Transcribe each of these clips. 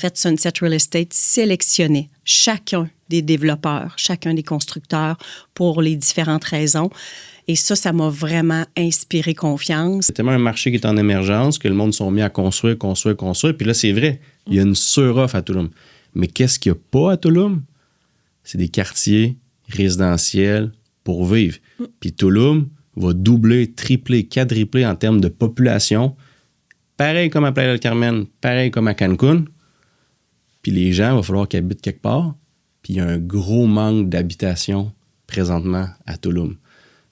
En fait, Sunset Real Estate sélectionnait chacun des développeurs, chacun des constructeurs pour les différentes raisons. Et ça m'a vraiment inspiré confiance. C'est tellement un marché qui est en émergence que le monde sont mis à construire. Puis là, c'est vrai, il y a une sur-offre à Tulum. Mais qu'est-ce qu'il n'y a pas à Tulum? C'est des quartiers résidentiels pour vivre. Puis Tulum va doubler, tripler, quadrupler en termes de population. Pareil comme à Playa del Carmen, pareil comme à Cancun. Puis les gens, il va falloir qu'ils habitent quelque part. Puis il y a un gros manque d'habitation présentement à Tulum.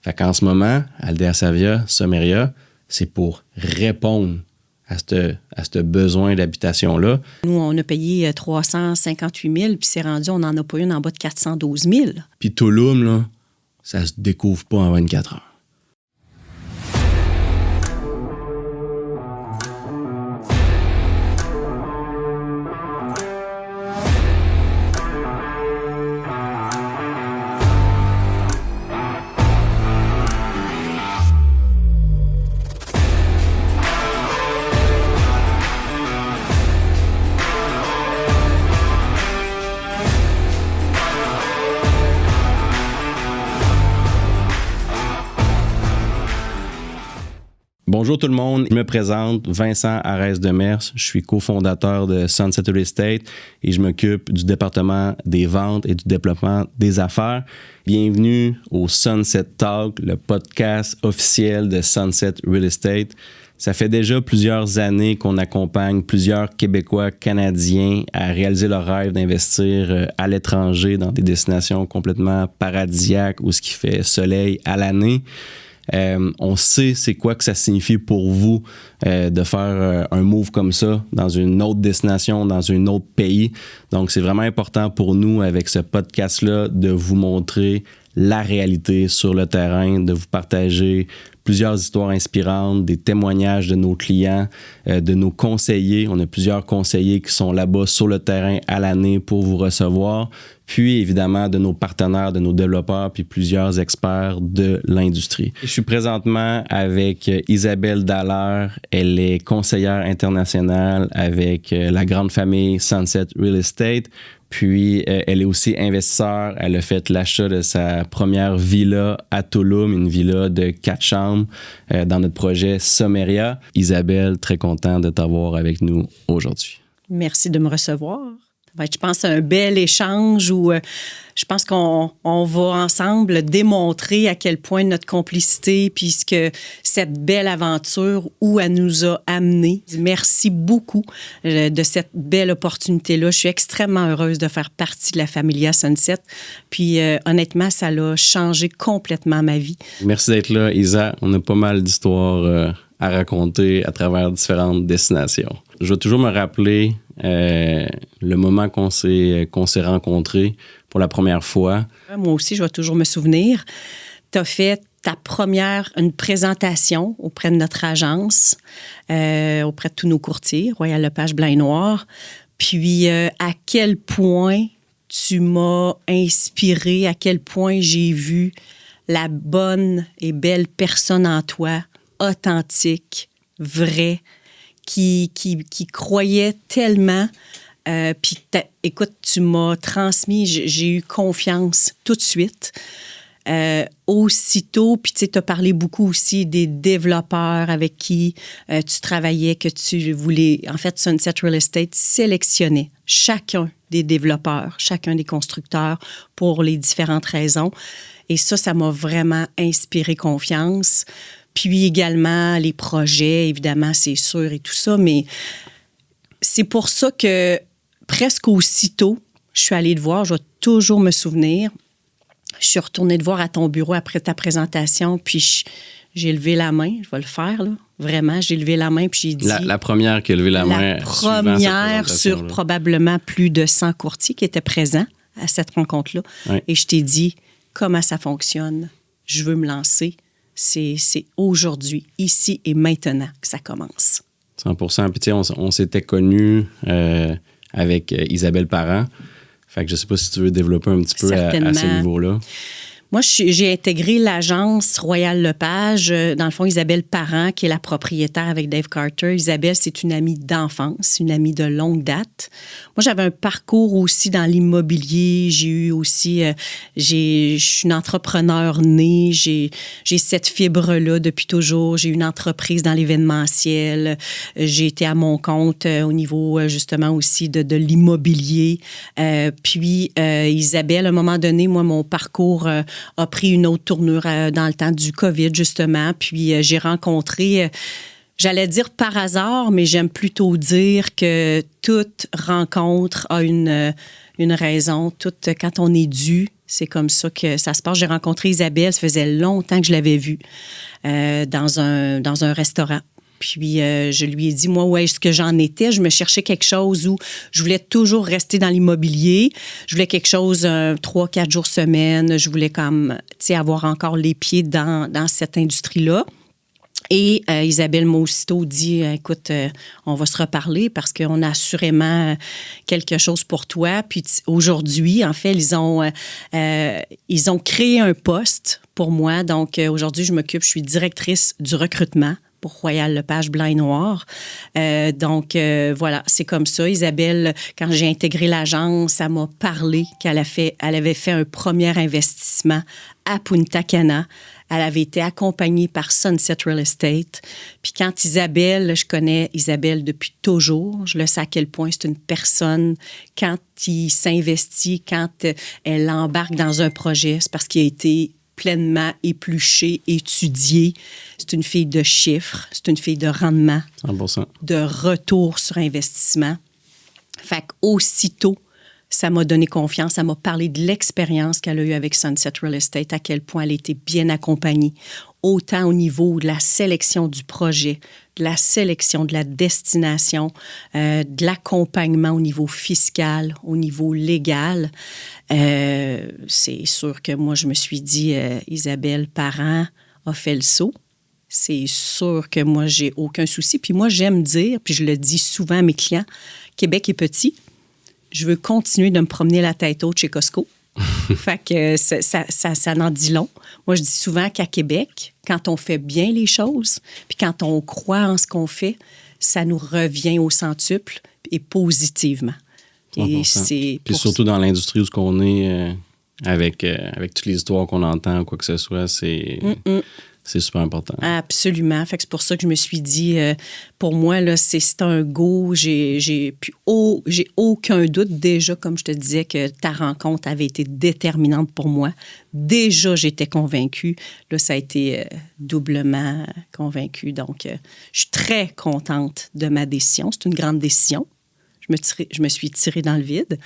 Fait qu'en ce moment, Aldea Savia, Sommeria, c'est pour répondre à ce besoin d'habitation-là. Nous, on a payé 358 000, puis c'est rendu, on n'en a pas une en bas de 412 000. Puis Tulum, là, ça se découvre pas en 24 heures. Bonjour tout le monde, je me présente, Vincent Arès-Demers, je suis cofondateur de Sunset Real Estate et je m'occupe du département des ventes et du développement des affaires. Bienvenue au Sunset Talk, le podcast officiel de Sunset Real Estate. Ça fait déjà plusieurs années qu'on accompagne plusieurs Québécois, Canadiens à réaliser leur rêve d'investir à l'étranger dans des destinations complètement paradisiaques où ce qui fait soleil à l'année. On sait c'est quoi que ça signifie pour vous de faire un move comme ça dans une autre destination, dans un autre pays. Donc, c'est vraiment important pour nous avec ce podcast-là de vous montrer la réalité sur le terrain, de vous partager plusieurs histoires inspirantes, des témoignages de nos clients, de nos conseillers. On a plusieurs conseillers qui sont là-bas sur le terrain à l'année pour vous recevoir. Puis, évidemment, de nos partenaires, de nos développeurs, puis plusieurs experts de l'industrie. Je suis présentement avec Isabelle Dallaire. Elle est conseillère internationale avec la grande famille Sunset Real Estate. Puis, elle est aussi investisseur. Elle a fait l'achat de sa première villa à Tulum, une villa de 4 chambres dans notre projet Sommeria. Isabelle, très content de t'avoir avec nous aujourd'hui. Merci de me recevoir. Je pense à un bel échange où je pense qu'on va ensemble démontrer à quel point notre complicité puis cette belle aventure, où elle nous a amenés. Merci beaucoup de cette belle opportunité-là. Je suis extrêmement heureuse de faire partie de la Familia Sunset. Puis honnêtement, ça a changé complètement ma vie. Merci d'être là, Isa. On a pas mal d'histoires à raconter à travers différentes destinations. Je vais toujours me rappeler le moment qu'on s'est rencontrés pour la première fois. Moi aussi, je vais toujours me souvenir. Tu as fait une présentation auprès de notre agence, auprès de tous nos courtiers, Royal Lepage Blanc et Noir. Puis, à quel point tu m'as inspiré, à quel point j'ai vu la bonne et belle personne en toi, authentique, vraie, qui croyait tellement. Puis, écoute, tu m'as transmis, j'ai eu confiance tout de suite. Aussitôt, puis tu sais, tu as parlé beaucoup aussi des développeurs avec qui tu travaillais, que tu voulais. En fait, Sunset Real Estate sélectionnait chacun des développeurs, chacun des constructeurs pour les différentes raisons. Et ça m'a vraiment inspiré confiance. Puis également, les projets, évidemment, c'est sûr et tout ça, mais c'est pour ça que presque aussitôt, je suis allée te voir, je vais toujours me souvenir. Je suis retournée te voir à ton bureau après ta présentation, puis j'ai levé la main, je vais le faire, là. Vraiment, j'ai levé la main, puis j'ai dit... La première qui a levé la main. La première sur probablement plus de 100 courtiers qui étaient présents à cette rencontre-là. Oui. Et je t'ai dit comment ça fonctionne, je veux me lancer. C'est aujourd'hui, ici et maintenant que ça commence. 100%. Puis tu sais, on s'était connus avec Isabelle Parent. Fait que je sais pas si tu veux développer un petit peu à ce niveau-là. Moi, j'ai intégré l'agence Royal Lepage. Dans le fond, Isabelle Parent, qui est la propriétaire avec Dave Carter. Isabelle, c'est une amie d'enfance, une amie de longue date. Moi, j'avais un parcours aussi dans l'immobilier. J'ai eu aussi... je suis une entrepreneur née. J'ai cette fibre-là depuis toujours. J'ai eu une entreprise dans l'événementiel. J'ai été à mon compte au niveau, justement, aussi de l'immobilier. Puis, Isabelle, à un moment donné, moi, mon parcours... a pris une autre tournure dans le temps du COVID, justement. Puis j'ai rencontré, j'allais dire par hasard, mais j'aime plutôt dire que toute rencontre a une raison. Quand on est dû, c'est comme ça que ça se passe. J'ai rencontré Isabelle, ça faisait longtemps que je l'avais vue dans un restaurant. Puis, je lui ai dit, moi, où est-ce que j'en étais? Je me cherchais quelque chose où je voulais toujours rester dans l'immobilier. Je voulais quelque chose 3-4 jours semaine. Je voulais avoir encore les pieds dans cette industrie-là. Et Isabelle m'a aussitôt dit, écoute, on va se reparler parce qu'on a assurément quelque chose pour toi. Puis aujourd'hui, en fait, ils ont créé un poste pour moi. Donc, aujourd'hui, je suis directrice du recrutement pour Royal Lepage Blanc et Noir. Donc, voilà, c'est comme ça. Isabelle, quand j'ai intégré l'agence, elle m'a parlé qu'elle avait fait un premier investissement à Punta Cana. Elle avait été accompagnée par Sunset Real Estate. Puis quand je connais Isabelle depuis toujours, je le sais à quel point c'est une personne, quand il s'investit, quand elle embarque dans un projet, c'est parce qu'il a été pleinement épluché, étudié. C'est une fille de chiffres, c'est une fille de rendement, 100%. De retour sur investissement. Fait qu'aussitôt, ça m'a donné confiance, ça m'a parlé de l'expérience qu'elle a eue avec Sunset Real Estate, à quel point elle était bien accompagnée, autant au niveau de la sélection du projet, de la sélection de la destination, de l'accompagnement au niveau fiscal, au niveau légal. C'est sûr que moi, je me suis dit, Isabelle Parent a fait le saut. C'est sûr que moi, j'ai aucun souci. Puis moi, j'aime dire, puis je le dis souvent à mes clients, Québec est petit. Je veux continuer de me promener la tête haute chez Costco. Fait que ça n'en dit long. Moi, je dis souvent qu'à Québec, quand on fait bien les choses, puis quand on croit en ce qu'on fait, ça nous revient au centuple et positivement. Et puis surtout dans l'industrie où on est, avec toutes les histoires qu'on entend ou quoi que ce soit, c'est super important. Absolument. Fait que c'est pour ça que je me suis dit, pour moi, là, c'est un go. J'ai aucun doute déjà, comme je te disais, que ta rencontre avait été déterminante pour moi. Déjà, j'étais convaincue. Là, ça a été doublement convaincue. Donc, je suis très contente de ma décision. C'est une grande décision. Je me suis tirée dans le vide.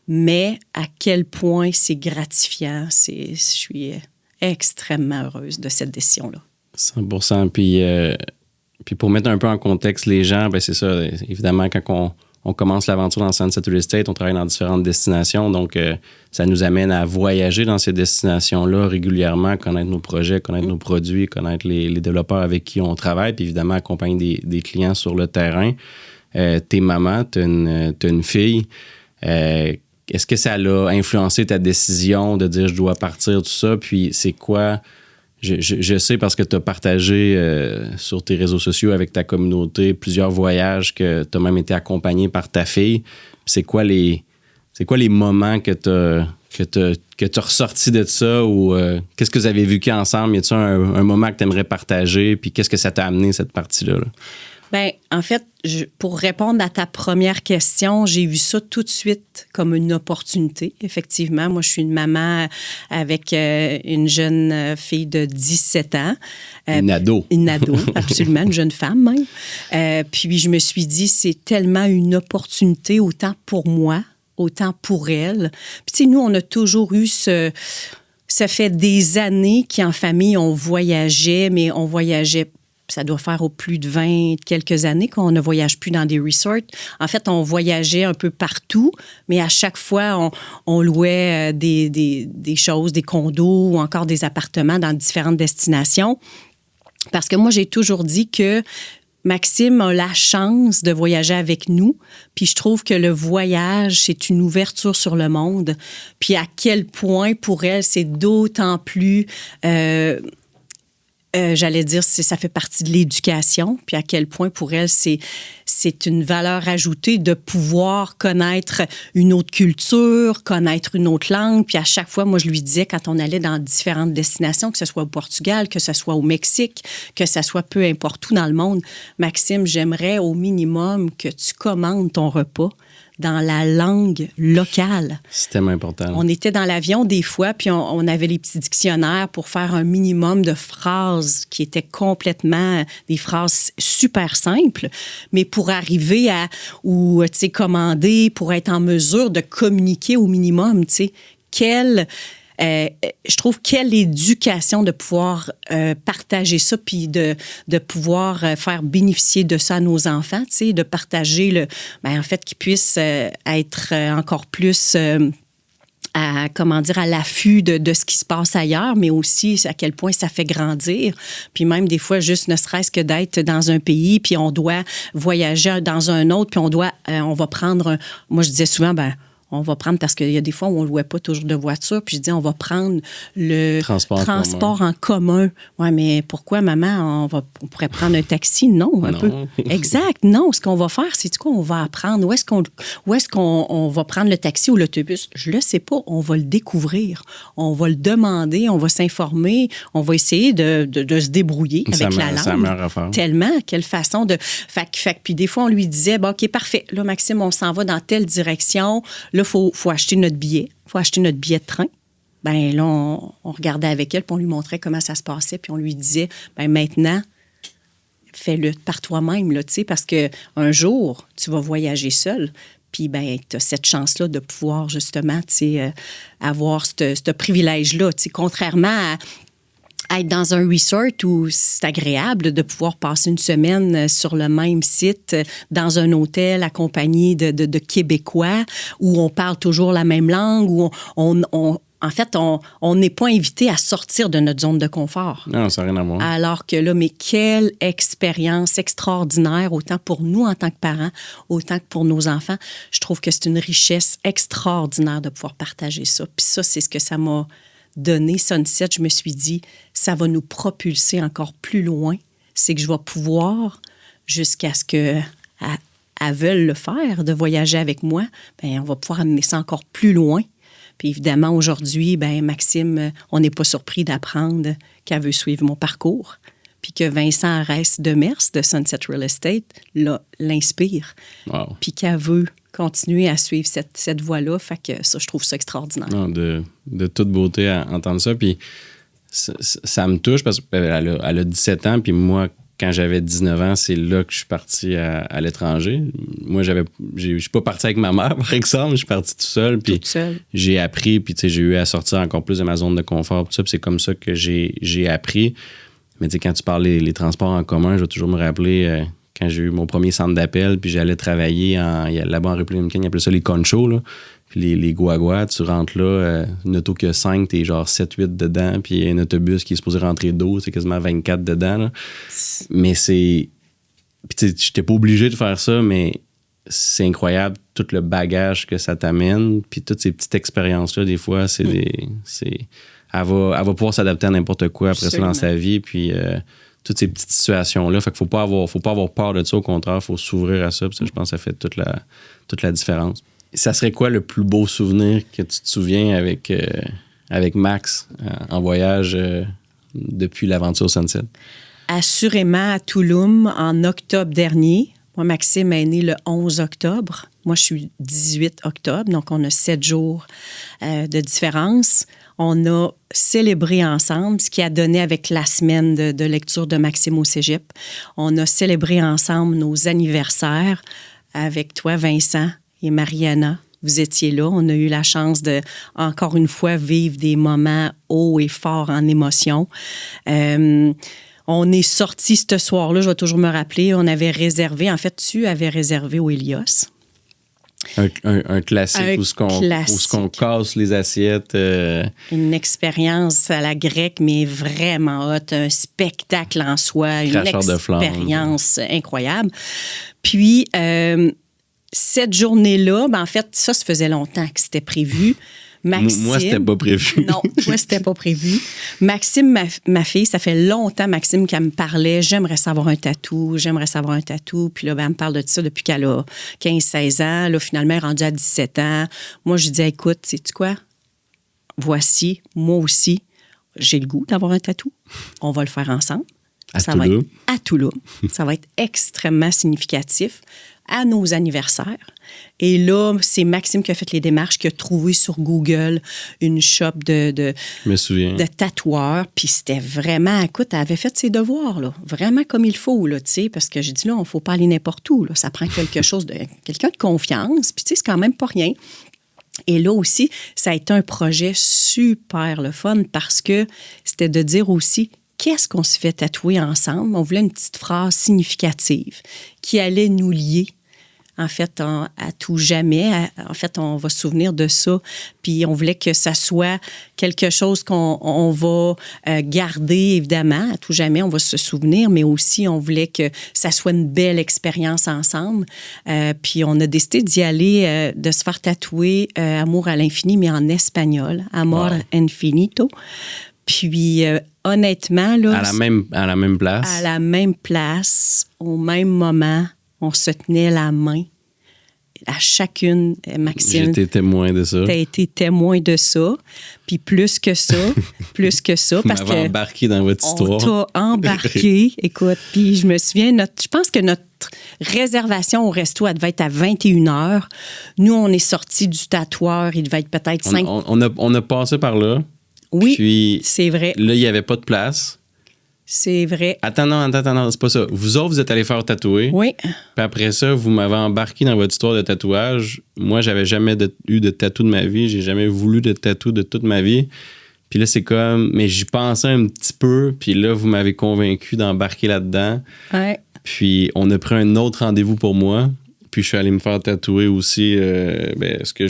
Mais à quel point c'est gratifiant. Je suis extrêmement heureuse de cette décision-là. 100%. Puis pour mettre un peu en contexte les gens, ben c'est ça. Évidemment, quand on commence l'aventure dans Sunset Real Estate, on travaille dans différentes destinations. Donc, ça nous amène à voyager dans ces destinations-là régulièrement, connaître nos projets, connaître nos produits, connaître les développeurs avec qui on travaille, puis évidemment, accompagner des clients sur le terrain. T'es maman, t'as une fille. Est-ce que ça l'a influencé ta décision de dire je dois partir, tout ça? Puis c'est quoi? Je sais parce que tu as partagé sur tes réseaux sociaux avec ta communauté plusieurs voyages que tu as même été accompagné par ta fille. Puis c'est quoi les moments que tu as ressorti de ça ou qu'est-ce que vous avez vécu ensemble? Y a-t-il un moment que tu aimerais partager? Puis qu'est-ce que ça t'a amené, cette partie-là? Là? Bien, en fait, pour répondre à ta première question, j'ai vu ça tout de suite comme une opportunité. Effectivement, moi, je suis une maman avec une jeune fille de 17 ans. Une ado. Une ado, absolument, une jeune femme même. Puis je me suis dit, c'est tellement une opportunité, autant pour moi, autant pour elle. Puis tu sais, nous, on a toujours eu ça fait des années qu'en famille, on voyageait, mais on voyageait. Ça doit faire au plus de 20 quelques années qu'on ne voyage plus dans des resorts. En fait, on voyageait un peu partout, mais à chaque fois, on louait des choses, des condos ou encore des appartements dans différentes destinations. Parce que moi, j'ai toujours dit que Maxime a la chance de voyager avec nous, puis je trouve que le voyage, c'est une ouverture sur le monde, puis à quel point pour elle, c'est d'autant plus... j'allais dire, ça fait partie de l'éducation, puis à quel point pour elle, c'est une valeur ajoutée de pouvoir connaître une autre culture, connaître une autre langue. Puis à chaque fois, moi, je lui disais, quand on allait dans différentes destinations, que ce soit au Portugal, que ce soit au Mexique, que ce soit peu importe où dans le monde, Maxime, j'aimerais au minimum que tu commandes ton repas dans la langue locale. C'est tellement important. On était dans l'avion des fois, puis on avait les petits dictionnaires pour faire un minimum de phrases qui étaient complètement des phrases super simples, mais pour arriver à, ou, tu sais, commander, pour être en mesure de communiquer au minimum, tu sais, je trouve quelle éducation de pouvoir partager ça, puis de pouvoir faire bénéficier de ça à nos enfants, tu sais, de partager en fait, qu'ils puissent être encore plus à l'affût de ce qui se passe ailleurs, mais aussi à quel point ça fait grandir. Puis même des fois, juste ne serait-ce que d'être dans un pays, puis on doit voyager dans un autre, puis on va prendre... Moi, je disais souvent, on va prendre, parce qu'il y a des fois où on ne louait pas toujours de voiture, puis je dis, on va prendre le transport en commun. Oui, mais pourquoi, maman, on pourrait prendre un taxi? Non, un peu. Exact, non. Ce qu'on va faire, c'est quoi? On va apprendre. Où est-ce qu'on va prendre le taxi ou l'autobus? Je ne le sais pas. On va le découvrir. On va le demander, on va s'informer, on va essayer de se débrouiller avec la langue. C'est la meilleure affaire. Tellement. Quelle façon de... Puis des fois, on lui disait, OK, parfait. Là, Maxime, on s'en va dans telle direction. Là, il faut acheter notre billet. Il faut acheter notre billet de train. Bien, là, on regardait avec elle, puis on lui montrait comment ça se passait, puis on lui disait, bien, maintenant, fais-le par toi-même, là, tu sais, parce qu'un jour, tu vas voyager seul, puis, bien, tu as cette chance-là de pouvoir, justement, tu sais, avoir ce privilège-là, tu sais, contrairement à être dans un resort où c'est agréable de pouvoir passer une semaine sur le même site, dans un hôtel accompagné de Québécois, où on parle toujours la même langue, où en fait, on n'est pas invité à sortir de notre zone de confort. Non, ça n'a rien à voir. Alors que là, mais quelle expérience extraordinaire, autant pour nous en tant que parents, autant que pour nos enfants. Je trouve que c'est une richesse extraordinaire de pouvoir partager ça. Puis ça, c'est ce que ça m'a donné, Sunset. Je me suis dit, ça va nous propulser encore plus loin. C'est que je vais pouvoir, jusqu'à ce qu'elles veuillent le faire, de voyager avec moi, bien, on va pouvoir amener ça encore plus loin. Puis évidemment, aujourd'hui, bien, Maxime, on n'est pas surpris d'apprendre qu'elle veut suivre mon parcours, puis que Vincent Arès-Demers de Sunset Real Estate l'inspire, wow. Puis qu'elle veut continuer à suivre cette voie-là. Fait que ça, je trouve ça extraordinaire. Non, de toute beauté à entendre ça. Puis ça me touche parce qu'elle a 17 ans, puis moi, quand j'avais 19 ans, c'est là que je suis parti à l'étranger. Moi, je suis pas parti avec ma mère, par exemple. Je suis parti tout seul. Puis j'ai appris, puis j'ai eu à sortir encore plus de ma zone de confort. Tout ça, puis c'est comme ça que j'ai appris. Mais quand tu parles les transports en commun, je vais toujours me rappeler quand j'ai eu mon premier centre d'appel, puis j'allais travailler là-bas en République dominicaine, ils appelaient ça les conchos, là. Puis les guaguas, tu rentres là, une auto qui a 5, t'es genre 7-8 dedans, puis un autobus qui est supposé rentrer 12, c'est quasiment 24 dedans, là. Mais c'est... Puis tu j'étais pas obligé de faire ça, mais c'est incroyable tout le bagage que ça t'amène, puis toutes ces petites expériences-là, des fois, elle va pouvoir s'adapter à n'importe quoi après ça dans sa vie, puis toutes ces petites situations-là. Fait qu'il faut pas avoir peur de ça, au contraire, il faut s'ouvrir à ça, puis ça, je pense que ça fait toute la différence. Ça serait quoi le plus beau souvenir que tu te souviens avec Max en voyage depuis l'aventure Sunset? Assurément à Tulum en octobre dernier. Moi, Maxime est né le 11 octobre. Moi, je suis 18 octobre, donc on a 7 jours de différence. On a célébré ensemble, ce qui a donné avec la semaine de lecture de Maxime au cégep. On a célébré ensemble nos anniversaires avec toi, Vincent et Mariana. Vous étiez là. On a eu la chance de, encore une fois, vivre des moments hauts et forts en émotion. On est sortis ce soir-là, je vais toujours me rappeler, on avait réservé, en fait, tu avais réservé au Helios. Un classique où ce qu'on casse les assiettes. Une expérience à la grecque, mais vraiment hot. Un spectacle en soi. Une expérience incroyable. Puis, cette journée-là, en fait, ça faisait longtemps que c'était prévu. Maxime, moi, c'était pas prévu. Non, toi, c'était pas prévu. Maxime, ma fille, ça fait longtemps, Maxime, qu'elle me parlait. J'aimerais savoir un tatou. Puis là, elle me parle de ça depuis qu'elle a 15-16 ans. Là, finalement, elle est rendue à 17 ans. Moi, je dis, écoute, sais-tu quoi? Voici, moi aussi, j'ai le goût d'avoir un tatou. On va le faire ensemble. Ça va être à Toulouse. Ça va être extrêmement significatif à nos anniversaires. Et là, c'est Maxime qui a fait les démarches, qui a trouvé sur Google une shop de tatoueurs. Puis c'était vraiment, écoute, elle avait fait ses devoirs, là, vraiment comme il faut, là, tu sais, parce que j'ai dit, là, il ne faut pas aller n'importe où. Là, ça prend quelqu'un de confiance. Puis tu sais, c'est quand même pas rien. Et là aussi, ça a été un projet super le fun parce que c'était de dire aussi, qu'est-ce qu'on se fait tatouer ensemble? On voulait une petite phrase significative qui allait nous lier, en fait, à tout jamais. En fait, on va se souvenir de ça. Puis on voulait que ça soit quelque chose qu'on va garder, évidemment, à tout jamais. On va se souvenir, mais aussi, on voulait que ça soit une belle expérience ensemble. Puis on a décidé d'y aller, de se faire tatouer Amour à l'infini, mais en espagnol. Amor infinito. Puis, honnêtement, là... À la même place? À la même place, au même moment, on se tenait la main. À chacune, Maxime... J'étais témoin de ça. T'as été témoin de ça. Puis plus que ça, parce que... Vous m'avez embarqué dans votre histoire. On t'a embarqué, écoute. Puis je me souviens, je pense que notre réservation au resto, elle devait être à 21h. Nous, on est sortis du tatoueur, il devait être peut-être 5... On a passé par là. Oui, puis, c'est vrai. Là, il n'y avait pas de place. C'est vrai. Attends, c'est pas ça. Vous autres, vous êtes allés faire tatouer. Oui. Puis après ça, vous m'avez embarqué dans votre histoire de tatouage. Moi, j'avais jamais eu de tatou de ma vie. J'ai jamais voulu de tatou de toute ma vie. Puis là, c'est comme... Mais j'y pensais un petit peu. Puis là, vous m'avez convaincu d'embarquer là-dedans. Ouais. Puis on a pris un autre rendez-vous pour moi. Puis je suis allé me faire tatouer aussi ce que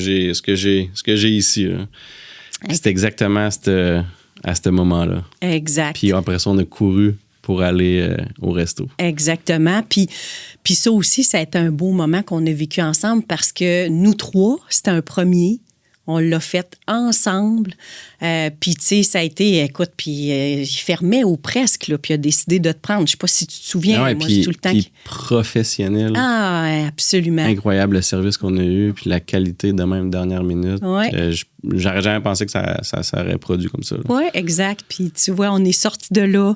j'ai ici, là. C'était exactement à ce moment-là. Exact. Puis après ça, on a couru pour aller au resto. Exactement. Puis ça aussi, ça a été un beau moment qu'on a vécu ensemble parce que nous trois, c'était un premier. On l'a fait ensemble. Puis, tu sais, ça a été, écoute, puis il fermait ou presque, là, puis il a décidé de te prendre. Je ne sais pas si tu te souviens. Ah ouais, moi, puis, tout le temps. Professionnel. Ah, absolument. Incroyable le service qu'on a eu, puis la qualité de même dernière minute. Ouais. J'aurais jamais pensé que ça aurait produit comme ça. Oui, exact. Puis, tu vois, on est sorti de là.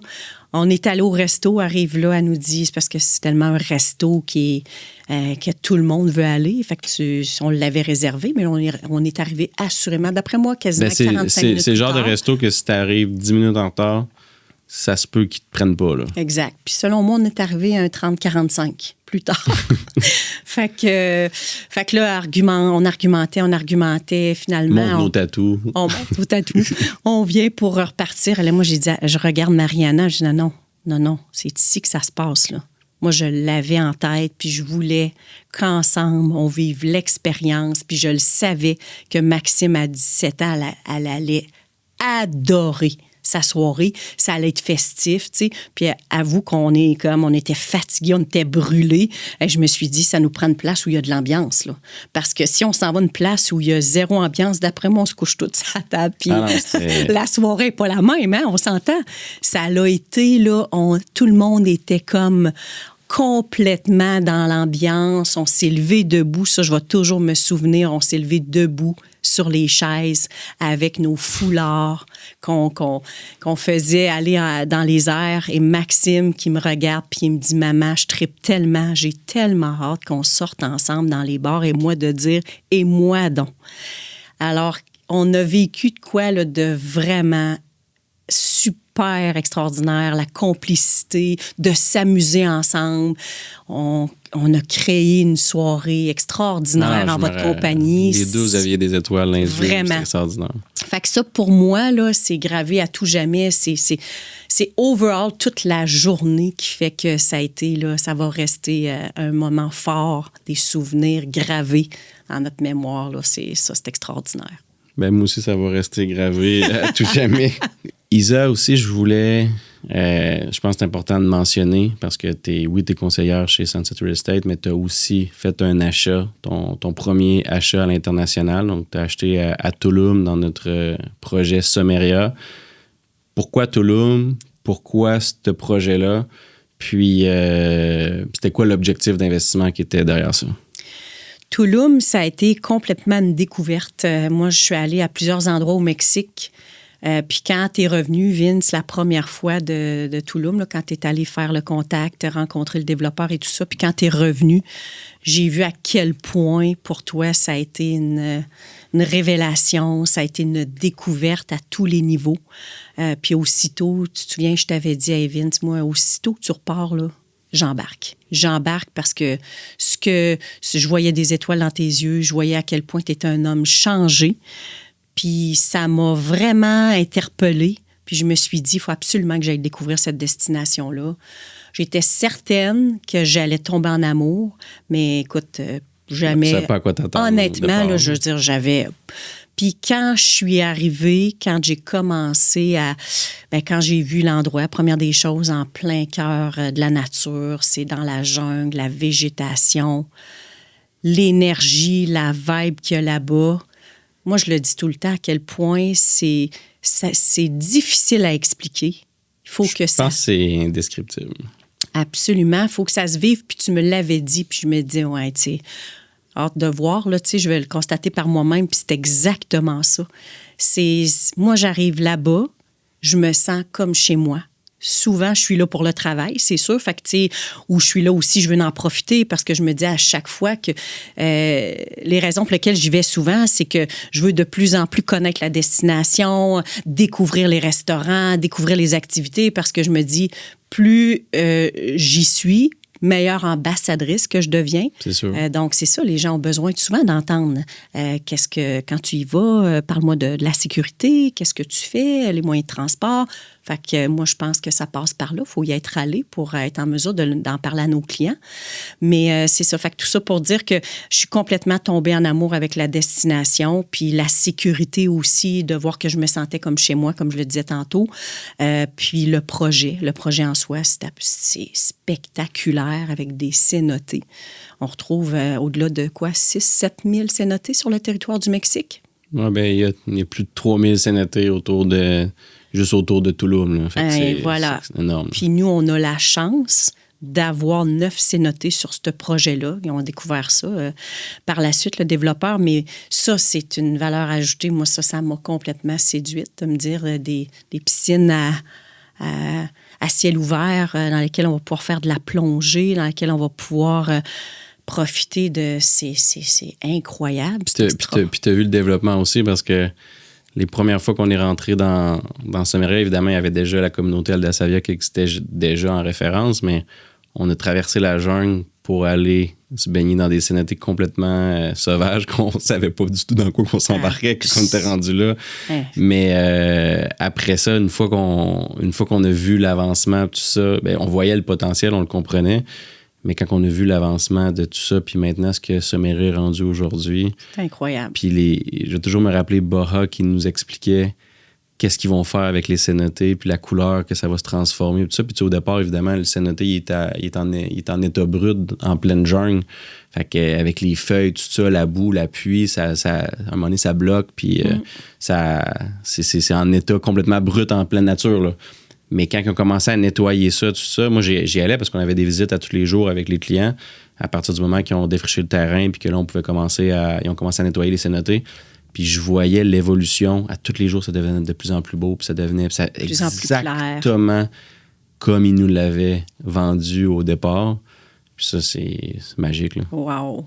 On est allé au resto, arrive là, elle nous dit, c'est parce que c'est tellement un resto que tout le monde veut aller. Fait que on l'avait réservé, mais on est arrivé assurément, d'après moi, quasiment 45 minutes. C'est le genre de resto que si tu arrives 10 minutes en retard, ça se peut qu'ils te prennent pas, là. Exact. Puis selon moi, on est arrivé à un 30-45 plus tard. fait que là, on argumentait. Finalement, montre nos tatous. On monte nos tatous. On vient pour repartir. Là, moi, j'ai dit, je regarde Mariana. Je dis, non, c'est ici que ça se passe, là. Moi, je l'avais en tête, puis je voulais qu'ensemble, on vive l'expérience. Puis je le savais que Maxime, à 17 ans, elle allait adorer sa soirée. Ça allait être festif, tu sais. Puis avoue qu'on était fatigués, on était brûlés. Et je me suis dit, ça nous prend une place où il y a de l'ambiance, là. Parce que si on s'en va une place où il y a zéro ambiance, d'après moi, on se couche tous à la table. Puis la soirée n'est pas la même, hein, on s'entend. Ça l'a été, là, tout le monde était comme complètement dans l'ambiance. On s'est levé debout. Ça, je vais toujours me souvenir. On s'est levé debout sur les chaises avec nos foulards qu'on faisait aller dans les airs. Et Maxime qui me regarde puis il me dit « Maman, je trippe tellement, j'ai tellement hâte qu'on sorte ensemble dans les bars. » Et moi de dire « Et moi donc. » Alors, on a vécu de quoi là, de vraiment super extraordinaire, la complicité, de s'amuser ensemble. On a créé une soirée extraordinaire dans votre compagnie. Les deux, vous aviez des étoiles l'un vraiment. C'est extraordinaire. Fait que ça, pour moi, là, c'est gravé à tout jamais. C'est overall toute la journée qui fait que ça a été, là, ça va rester un moment fort, des souvenirs gravés dans notre mémoire, là, c'est extraordinaire. Ben, moi aussi, ça va rester gravé à tout jamais. Isa aussi, je pense que c'est important de mentionner parce que t'es conseillère chez Sunset Real Estate, mais tu as aussi fait un achat, ton premier achat à l'international. Donc, tu as acheté à Tulum dans notre projet Sommeria. Pourquoi Tulum? Pourquoi ce projet-là? Puis, c'était quoi l'objectif d'investissement qui était derrière ça? Tulum, ça a été complètement une découverte. Moi, je suis allée à plusieurs endroits au Mexique. Puis quand tu es revenu, Vince, la première fois de Tulum, là, quand tu es allé faire le contact, rencontrer le développeur et tout ça, puis quand tu es revenu, j'ai vu à quel point pour toi ça a été une révélation, ça a été une découverte à tous les niveaux. Puis aussitôt, tu te souviens, je t'avais dit, hey Vince, moi, aussitôt que tu repars, là, j'embarque. J'embarque parce que je voyais des étoiles dans tes yeux, je voyais à quel point tu étais un homme changé. Puis ça m'a vraiment interpellée. Puis je me suis dit, il faut absolument que j'aille découvrir cette destination-là. J'étais certaine que j'allais tomber en amour, mais écoute, jamais. Tu savais pas à quoi t'attendre. Honnêtement, là, je veux dire, j'avais... Puis quand je suis arrivée, quand j'ai commencé quand j'ai vu l'endroit, première des choses, en plein cœur de la nature, c'est dans la jungle, la végétation, l'énergie, la vibe qu'il y a là-bas. Moi, je le dis tout le temps à quel point c'est difficile à expliquer. Il faut que ça... Je pense que c'est indescriptible. Absolument. Il faut que ça se vive. Puis tu me l'avais dit, puis je me dis, ouais, tu sais, hâte de voir, là, tu sais, je vais le constater par moi-même, puis c'est exactement ça. Moi, j'arrive là-bas, je me sens comme chez moi. Souvent, je suis là pour le travail, c'est sûr. Fait que, tu sais, où je suis là aussi, je veux en profiter parce que je me dis à chaque fois que les raisons pour lesquelles j'y vais souvent, c'est que je veux de plus en plus connaître la destination, découvrir les restaurants, découvrir les activités parce que je me dis, plus j'y suis, meilleure ambassadrice que je deviens. C'est sûr. Donc, c'est ça, les gens ont besoin souvent d'entendre. Quand tu y vas, parle-moi de la sécurité, qu'est-ce que tu fais, les moyens de transport. Fait que moi, je pense que ça passe par là. Il faut y être allé pour être en mesure d'en parler à nos clients. Mais c'est ça. Fait que tout ça pour dire que je suis complètement tombée en amour avec la destination, puis la sécurité aussi, de voir que je me sentais comme chez moi, comme je le disais tantôt. Puis le projet en soi, c'est spectaculaire avec des cénotés. On retrouve au-delà de 6-7 000 cénotés sur le territoire du Mexique. Oui, bien, il y a plus de 3 000 cénotés juste autour de Tulum. Là. Fait que voilà. C'est énorme. Puis nous, on a la chance d'avoir 9 cénotés sur ce projet-là. Ils ont découvert ça par la suite, le développeur. Mais ça, c'est une valeur ajoutée. Moi, ça m'a complètement séduite de me dire des piscines à ciel ouvert dans lesquelles on va pouvoir faire de la plongée, dans lesquelles on va pouvoir... profiter de... C'est incroyable. Puis tu as vu le développement aussi parce que les premières fois qu'on est rentré dans Sommeria, évidemment, il y avait déjà la communauté Aldasavia qui existait déjà en référence, mais on a traversé la jungle pour aller se baigner dans des cénotés complètement sauvages qu'on ne savait pas du tout dans quoi qu'on s'embarquait quand on était rendu là. Mais après ça, une fois qu'on a vu l'avancement, tout ça, ben, on voyait le potentiel, on le comprenait. Mais quand on a vu l'avancement de tout ça, puis maintenant ce que Sommeria est rendu aujourd'hui... C'est incroyable. Puis je vais toujours me rappeler Baha qui nous expliquait qu'est-ce qu'ils vont faire avec les cénotés, puis la couleur, que ça va se transformer, tout ça. Puis tu sais, au départ, évidemment, le cénoté, il est en état brut, en pleine jungle. Fait qu'avec les feuilles, tout ça, la boue, la pluie, à un moment donné, ça bloque, puis c'est en état complètement brut, en pleine nature, là. Mais quand on commençait à nettoyer ça, tout ça, moi, j'y allais parce qu'on avait des visites à tous les jours avec les clients. À partir du moment qu'ils ont défriché le terrain puis que là, on pouvait ils ont commencé à nettoyer les cénotés. Puis je voyais l'évolution. À tous les jours, ça devenait de plus en plus beau. Puis ça devenait exactement comme ils nous l'avaient vendu au départ. Puis ça, c'est magique, là. Wow!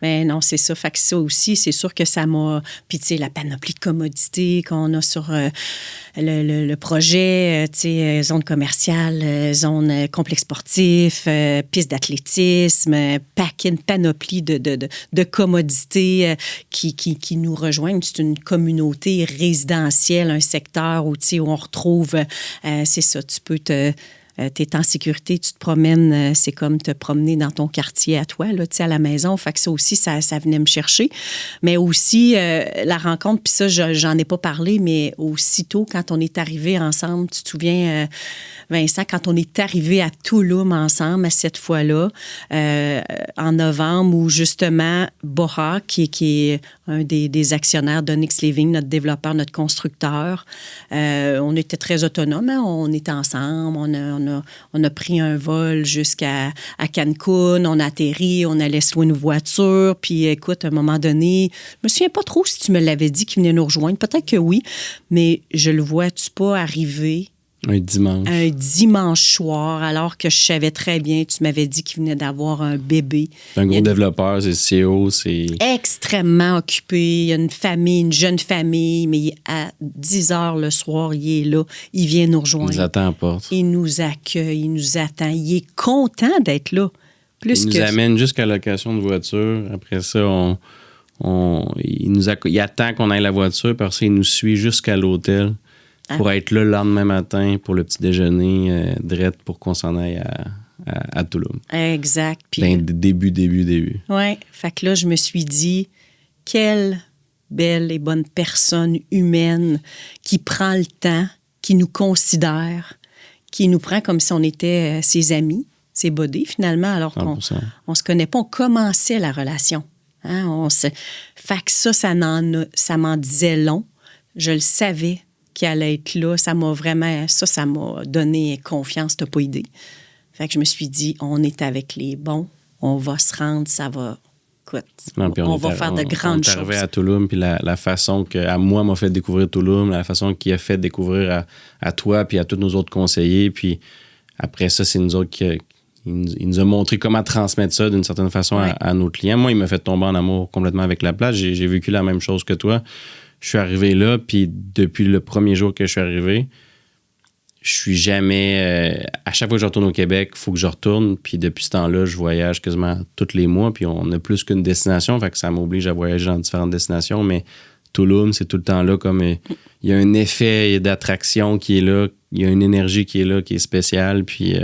Mais non, c'est ça. Fait que ça aussi, c'est sûr que ça m'a... Puis, tu sais, la panoplie de commodités qu'on a sur le projet, tu sais, zone commerciale, zone complexe sportif, piste d'athlétisme, une panoplie de commodités qui nous rejoignent. C'est une communauté résidentielle, un secteur où, tu sais, où on retrouve... c'est ça, tu peux tu es en sécurité, tu te promènes, c'est comme te promener dans ton quartier à toi, là, à la maison. Fait que ça aussi, ça venait me chercher. Mais aussi, la rencontre, puis ça, j'en ai pas parlé, mais aussitôt, quand on est arrivés ensemble, tu te souviens, Vincent, quand on est arrivés à Tulum ensemble, à cette fois-là, en novembre, où justement, Boha, qui est un des actionnaires d'Onyx Living, notre développeur, notre constructeur, on était très autonomes, hein? On était ensemble, on a pris un vol jusqu'à Cancun, on a atterri, on allait se louer une voiture, puis écoute, à un moment donné, je me souviens pas trop si tu me l'avais dit qu'il venait nous rejoindre, peut-être que oui, mais je le vois-tu pas arriver un dimanche soir, alors que je savais très bien, tu m'avais dit qu'il venait d'avoir un bébé. C'est un gros développeur, c'est CEO, c'est... Extrêmement occupé. Il y a une famille, une jeune famille, mais à 10 heures le soir, il est là. Il vient nous rejoindre. Il nous attend à la porte. Il nous accueille, il nous attend. Il est content d'être là. Il nous amène jusqu'à la location de voiture. Après ça, il attend qu'on aille la voiture, puis après ça, il nous suit jusqu'à l'hôtel. Pour être là le lendemain matin pour le petit déjeuner, direct pour qu'on s'en aille à Tulum. Exact. Puis, début. Oui. Fait que là, je me suis dit, quelle belle et bonne personne humaine qui prend le temps, qui nous considère, qui nous prend comme si on était ses amis, ses buddies, finalement, alors qu'on ne se connaît pas. On commençait la relation. Hein? Fait que ça m'en disait long. Je le savais qui allait être là. Ça m'a donné confiance, t'as pas idée. Fait que je me suis dit, on est avec les bons, on va se rendre, ça va... Écoute, on va faire de grandes choses. On est arrivé à Tulum, puis la façon qu'à moi m'a fait découvrir Tulum, la façon qu'il a fait découvrir à toi, puis à tous nos autres conseillers, puis après ça, c'est nous autres il nous a montré comment transmettre ça d'une certaine façon à nos clients. Moi, il m'a fait tomber en amour complètement avec la place. J'ai vécu la même chose que toi. Je suis arrivé là, puis depuis le premier jour que je suis arrivé, je suis jamais... à chaque fois que je retourne au Québec, il faut que je retourne. Puis depuis ce temps-là, je voyage quasiment tous les mois. Puis on a plus qu'une destination, fait que ça m'oblige à voyager dans différentes destinations. Mais Tulum, c'est tout le temps là. Comme il y a un effet d'attraction qui est là. Il y a une énergie qui est là, qui est spéciale. Puis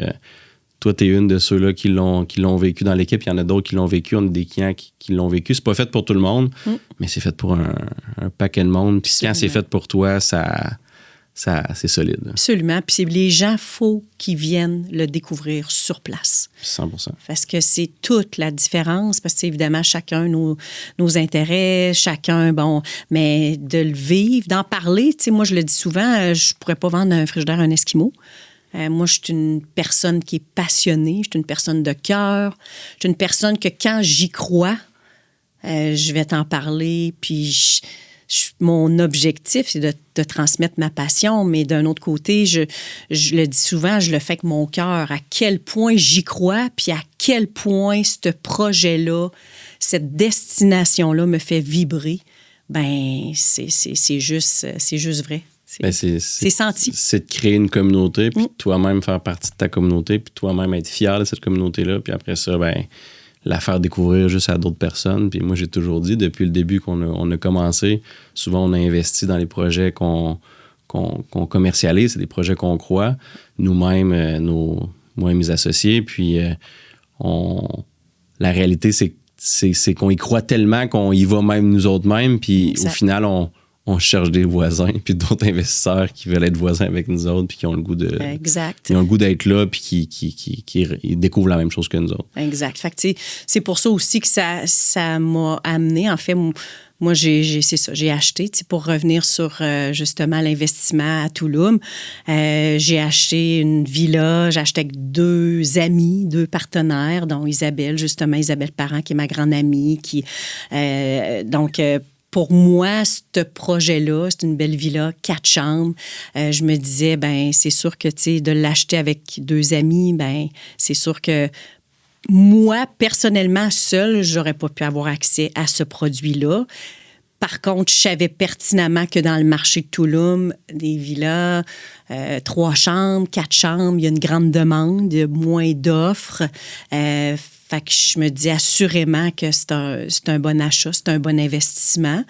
toi, tu es une de ceux-là qui l'ont vécu dans l'équipe. Il y en a d'autres qui l'ont vécu. On a des clients qui l'ont vécu. C'est pas fait pour tout le monde, mais c'est fait pour un paquet de monde. Puis quand c'est fait pour toi, c'est solide. Absolument. Puis les gens, il faut qu'ils viennent le découvrir sur place. 100%. Parce que c'est toute la différence. Parce que, évidemment, chacun nos intérêts, chacun, mais de le vivre, d'en parler. Tu sais, moi, je le dis souvent, je pourrais pas vendre un frigidaire à un Esquimau. Moi, je suis une personne qui est passionnée, je suis une personne de cœur, je suis une personne que quand j'y crois, je vais t'en parler, puis mon objectif, c'est de transmettre ma passion, mais d'un autre côté, je le dis souvent, je le fais avec mon cœur, à quel point j'y crois, puis à quel point ce projet-là, cette destination-là me fait vibrer, c'est juste vrai. C'est senti. C'est de créer une communauté, puis toi-même faire partie de ta communauté, puis toi-même être fier de cette communauté-là, puis après ça, la faire découvrir juste à d'autres personnes. Puis moi, j'ai toujours dit, depuis le début qu'on a commencé, souvent on a investi dans les projets qu'on commercialise, c'est des projets qu'on croit, nous-mêmes, moi et mes associés, puis la réalité, c'est qu'on y croit tellement qu'on y va même nous autres mêmes, puis au final, on cherche des voisins, puis d'autres investisseurs qui veulent être voisins avec nous autres, puis qui ont le goût de... Exact. Qui ont le goût d'être là, puis qui découvrent la même chose que nous autres. Exact. Fait que, c'est pour ça aussi que ça m'a amené. En fait, moi, c'est ça, j'ai acheté, pour revenir sur justement l'investissement à Tulum. J'ai acheté une villa, j'ai acheté avec 2 amis, 2 partenaires, dont Isabelle Parent, qui est ma grande amie, pour moi, ce projet-là, c'est une belle villa, 4 chambres. Je me disais, c'est sûr que, de l'acheter avec 2 amis, c'est sûr que moi, personnellement, seule, j'aurais pas pu avoir accès à ce produit-là. Par contre, je savais pertinemment que dans le marché de Tulum, des villas, 3 chambres, 4 chambres, il y a une grande demande, il y a moins d'offres. Fait que je me dis assurément que c'est un bon achat, c'est un bon investissement.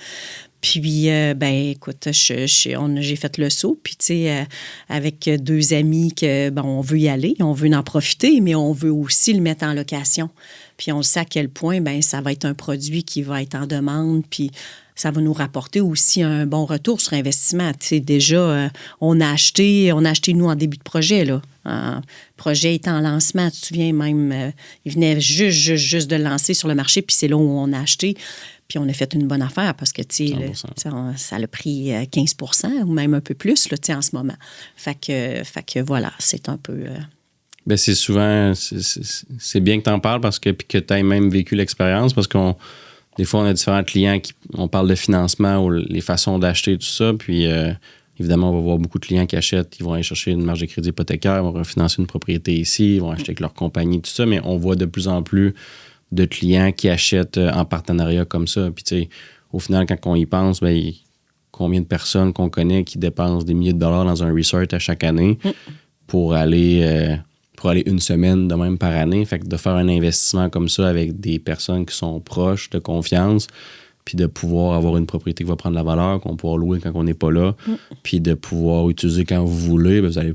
Puis, écoute, j'ai fait le saut. Puis, tu sais, avec 2 amis, on veut y aller, on veut en profiter, mais on veut aussi le mettre en location. Puis, on le sait à quel point, ça va être un produit qui va être en demande. Puis, ça va nous rapporter aussi un bon retour sur investissement. Tu sais, déjà, on a acheté, nous, en début de projet, là. Le projet était en lancement. Tu te souviens, même, il venait juste de le lancer sur le marché, puis c'est là où on a acheté. Puis on a fait une bonne affaire parce que, tu sais, ça a pris 15 % ou même un peu plus, là, tu sais, en ce moment. Fait que voilà, c'est un peu... Bien, c'est souvent... C'est bien que tu en parles parce que tu aies même vécu l'expérience parce des fois, on a différents clients on parle de financement ou les façons d'acheter, tout ça. Puis, évidemment, on va voir beaucoup de clients qui achètent, ils vont aller chercher une marge de crédit hypothécaire, ils vont refinancer une propriété ici, ils vont acheter avec leur compagnie, tout ça. Mais on voit de plus en plus de clients qui achètent en partenariat comme ça. Puis, tu sais, au final, quand on y pense, combien de personnes qu'on connaît qui dépensent des milliers de dollars dans un resort à chaque année pour aller une semaine de même par année. Fait que de faire un investissement comme ça avec des personnes qui sont proches, de confiance, puis de pouvoir avoir une propriété qui va prendre la valeur, qu'on va pouvoir louer quand on n'est pas là, puis de pouvoir utiliser quand vous voulez, vous allez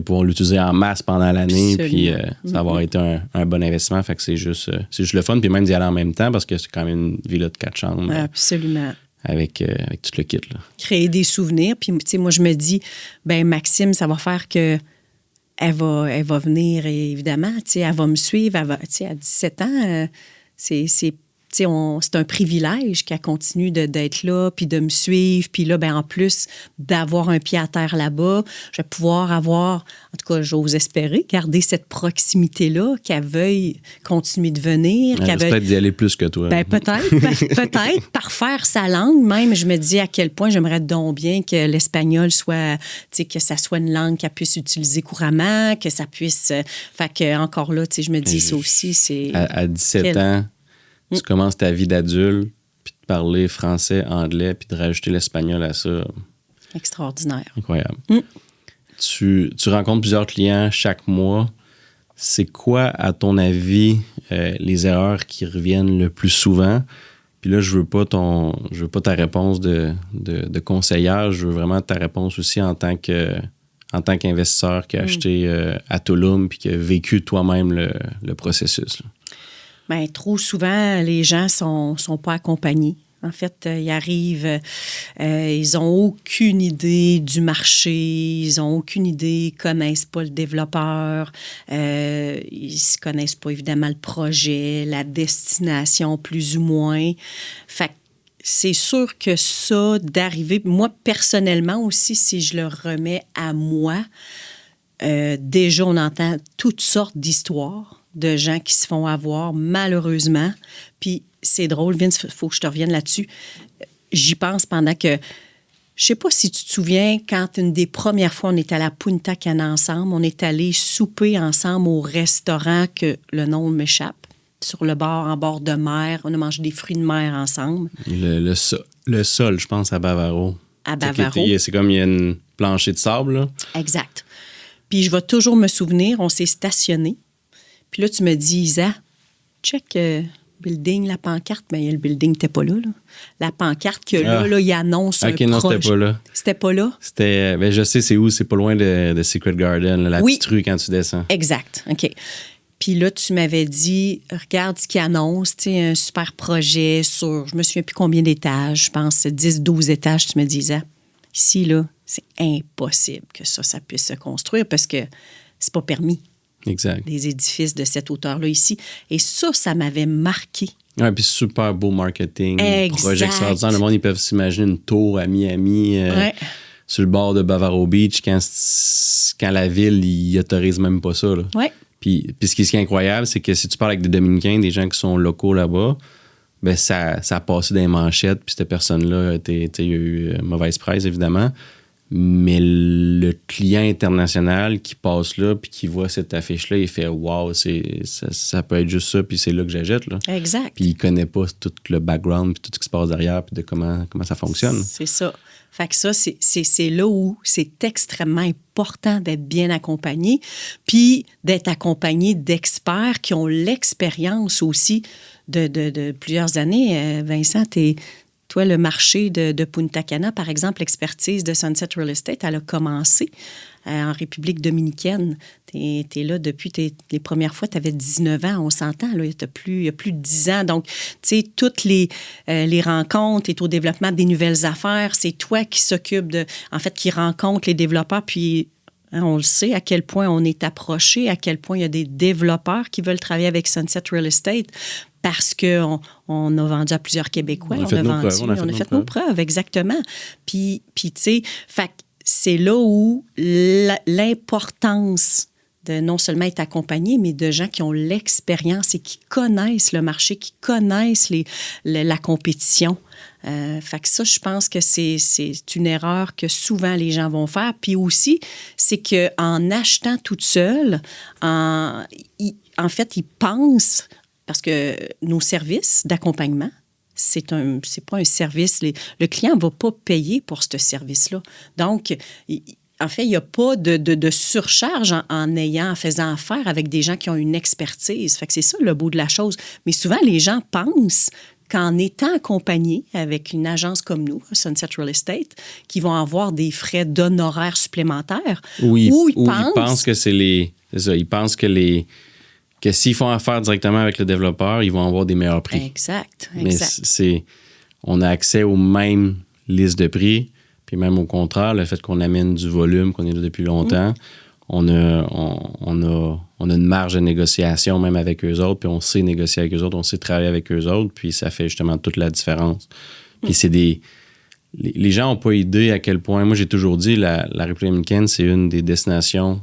pouvoir l'utiliser en masse pendant l'année, puis ça va avoir été un bon investissement. Fait que c'est juste le fun, puis même d'y aller en même temps, parce que c'est quand même une villa de 4 chambres. Absolument. Avec tout le kit, là. Créer des souvenirs. Puis, tu sais, moi, je me dis, Maxime, ça va faire que elle va venir, évidemment, tu sais, elle va me suivre. Tu sais, à 17 ans, c'est un privilège qu'elle continue d'être là, puis de me suivre. Puis là, en plus d'avoir un pied à terre là-bas, je vais pouvoir avoir, en tout cas, j'ose espérer, garder cette proximité-là, qu'elle veuille continuer de venir. Peut-être d'y aller plus que toi. Peut-être, parfaire sa langue même. Je me dis à quel point j'aimerais donc bien que l'espagnol soit, tu sais, que ça soit une langue qu'elle puisse utiliser couramment, que ça puisse... fait que, encore là, tu sais, je me dis, ça aussi, c'est... À 17 ans... Tu commences ta vie d'adulte, puis de parler français, anglais, puis de rajouter l'espagnol à ça. Extraordinaire. Incroyable. Tu rencontres plusieurs clients chaque mois. C'est quoi, à ton avis, les erreurs qui reviennent le plus souvent? Puis là, je veux pas ta réponse de conseillère, je veux vraiment ta réponse aussi en tant qu'investisseur qui a acheté à Tulum puis qui a vécu toi-même le processus, là. Trop souvent, les gens sont pas accompagnés. En fait, ils arrivent, ils n'ont aucune idée du marché, ils n'ont aucune idée, ils ne connaissent pas le développeur, ils ne connaissent pas évidemment le projet, la destination plus ou moins. Fait que c'est sûr que ça, d'arriver, moi personnellement aussi, si je le remets à moi, déjà on entend toutes sortes d'histoires de gens qui se font avoir, malheureusement. Puis c'est drôle, Vince, il faut que je te revienne là-dessus. J'y pense pendant que... Je sais pas si tu te souviens, quand une des premières fois, on est allé à Punta Cana ensemble, on est allé souper ensemble au restaurant que le nom m'échappe, sur le bord, en bord de mer. On a mangé des fruits de mer ensemble. Le sol, je pense, à Bavaro. À Bavaro. C'est comme il y a une planchée de sable, là. Exact. Puis je vais toujours me souvenir, on s'est stationné. Puis là, tu me dis, Isa, check building, la pancarte. Mais le building n'était pas là, là. La pancarte que là, il annonce un projet. OK, non, c'était pas là. C'était pas là? C'était, je sais c'est où, c'est pas loin de Secret Garden, là, la petite rue quand tu descends. Exact, OK. Puis là, tu m'avais dit, regarde ce qu'il annonce, tu sais, un super projet sur, je me souviens plus combien d'étages, je pense 10, 12 étages, tu me disais. Ici, là, c'est impossible que ça puisse se construire parce que c'est pas permis. Exact. Des édifices de cette hauteur-là ici. Et ça m'avait marqué. Oui, puis super beau marketing. Exact. Projet extraordinaire. Le monde, ils peuvent s'imaginer une tour à Miami, sur le bord de Bavaro Beach, quand la ville, ils autorisent même pas ça, là. Oui. Puis ce qui est incroyable, c'est que si tu parles avec des Dominicains, des gens qui sont locaux là-bas, ben ça a passé dans les manchettes, puis cette personne-là, il y a eu mauvaise presse, évidemment. Mais le client international qui passe là puis qui voit cette affiche-là, il fait « Wow, ça peut être juste ça, puis c'est là que j'achète. » Exact. Puis il connaît pas tout le background puis tout ce qui se passe derrière puis de comment ça fonctionne. C'est ça. Fait que ça, c'est là où c'est extrêmement important d'être bien accompagné, puis d'être accompagné d'experts qui ont l'expérience aussi de plusieurs années. Vincent, toi, toi, le marché de Punta Cana, par exemple, l'expertise de Sunset Real Estate, elle a commencé en République dominicaine. Tu es là depuis les premières fois, tu avais 19 ans, on s'entend, là, il y a plus de 10 ans. Donc, tu sais, toutes les rencontres, tu es au développement des nouvelles affaires, c'est toi qui s'occupe qui rencontre les développeurs, puis on le sait à quel point on est approché, à quel point il y a des développeurs qui veulent travailler avec Sunset Real Estate parce qu'on a vendu à plusieurs Québécois. On a fait nos preuves, exactement. Puis tu sais, c'est là où l'importance de non seulement être accompagné, mais de gens qui ont l'expérience et qui connaissent le marché, qui connaissent la compétition. Fait que ça, je pense que c'est une erreur que souvent les gens vont faire. Puis aussi, c'est qu'en achetant toute seule, en fait, ils pensent, parce que nos services d'accompagnement, c'est pas un service. Le client ne va pas payer pour ce service-là. Donc, en fait, il n'y a pas de surcharge en faisant affaire avec des gens qui ont une expertise. Fait que c'est ça le beau de la chose. Mais souvent, les gens pensent qu'en étant accompagnés avec une agence comme nous, Sunset Real Estate, qui vont avoir des frais d'honoraires supplémentaires. Ils pensent que c'est ça. Ils pensent que s'ils font affaire directement avec le développeur, ils vont avoir des meilleurs prix. Exact. Mais on a accès aux mêmes listes de prix, puis même au contraire, le fait qu'on amène du volume, qu'on est là depuis longtemps, on a une marge de négociation même avec eux autres, puis on sait négocier avec eux autres, on sait travailler avec eux autres, puis ça fait justement toute la différence. Puis les gens n'ont pas idée à quel point, moi j'ai toujours dit, la République dominicaine, c'est une des destinations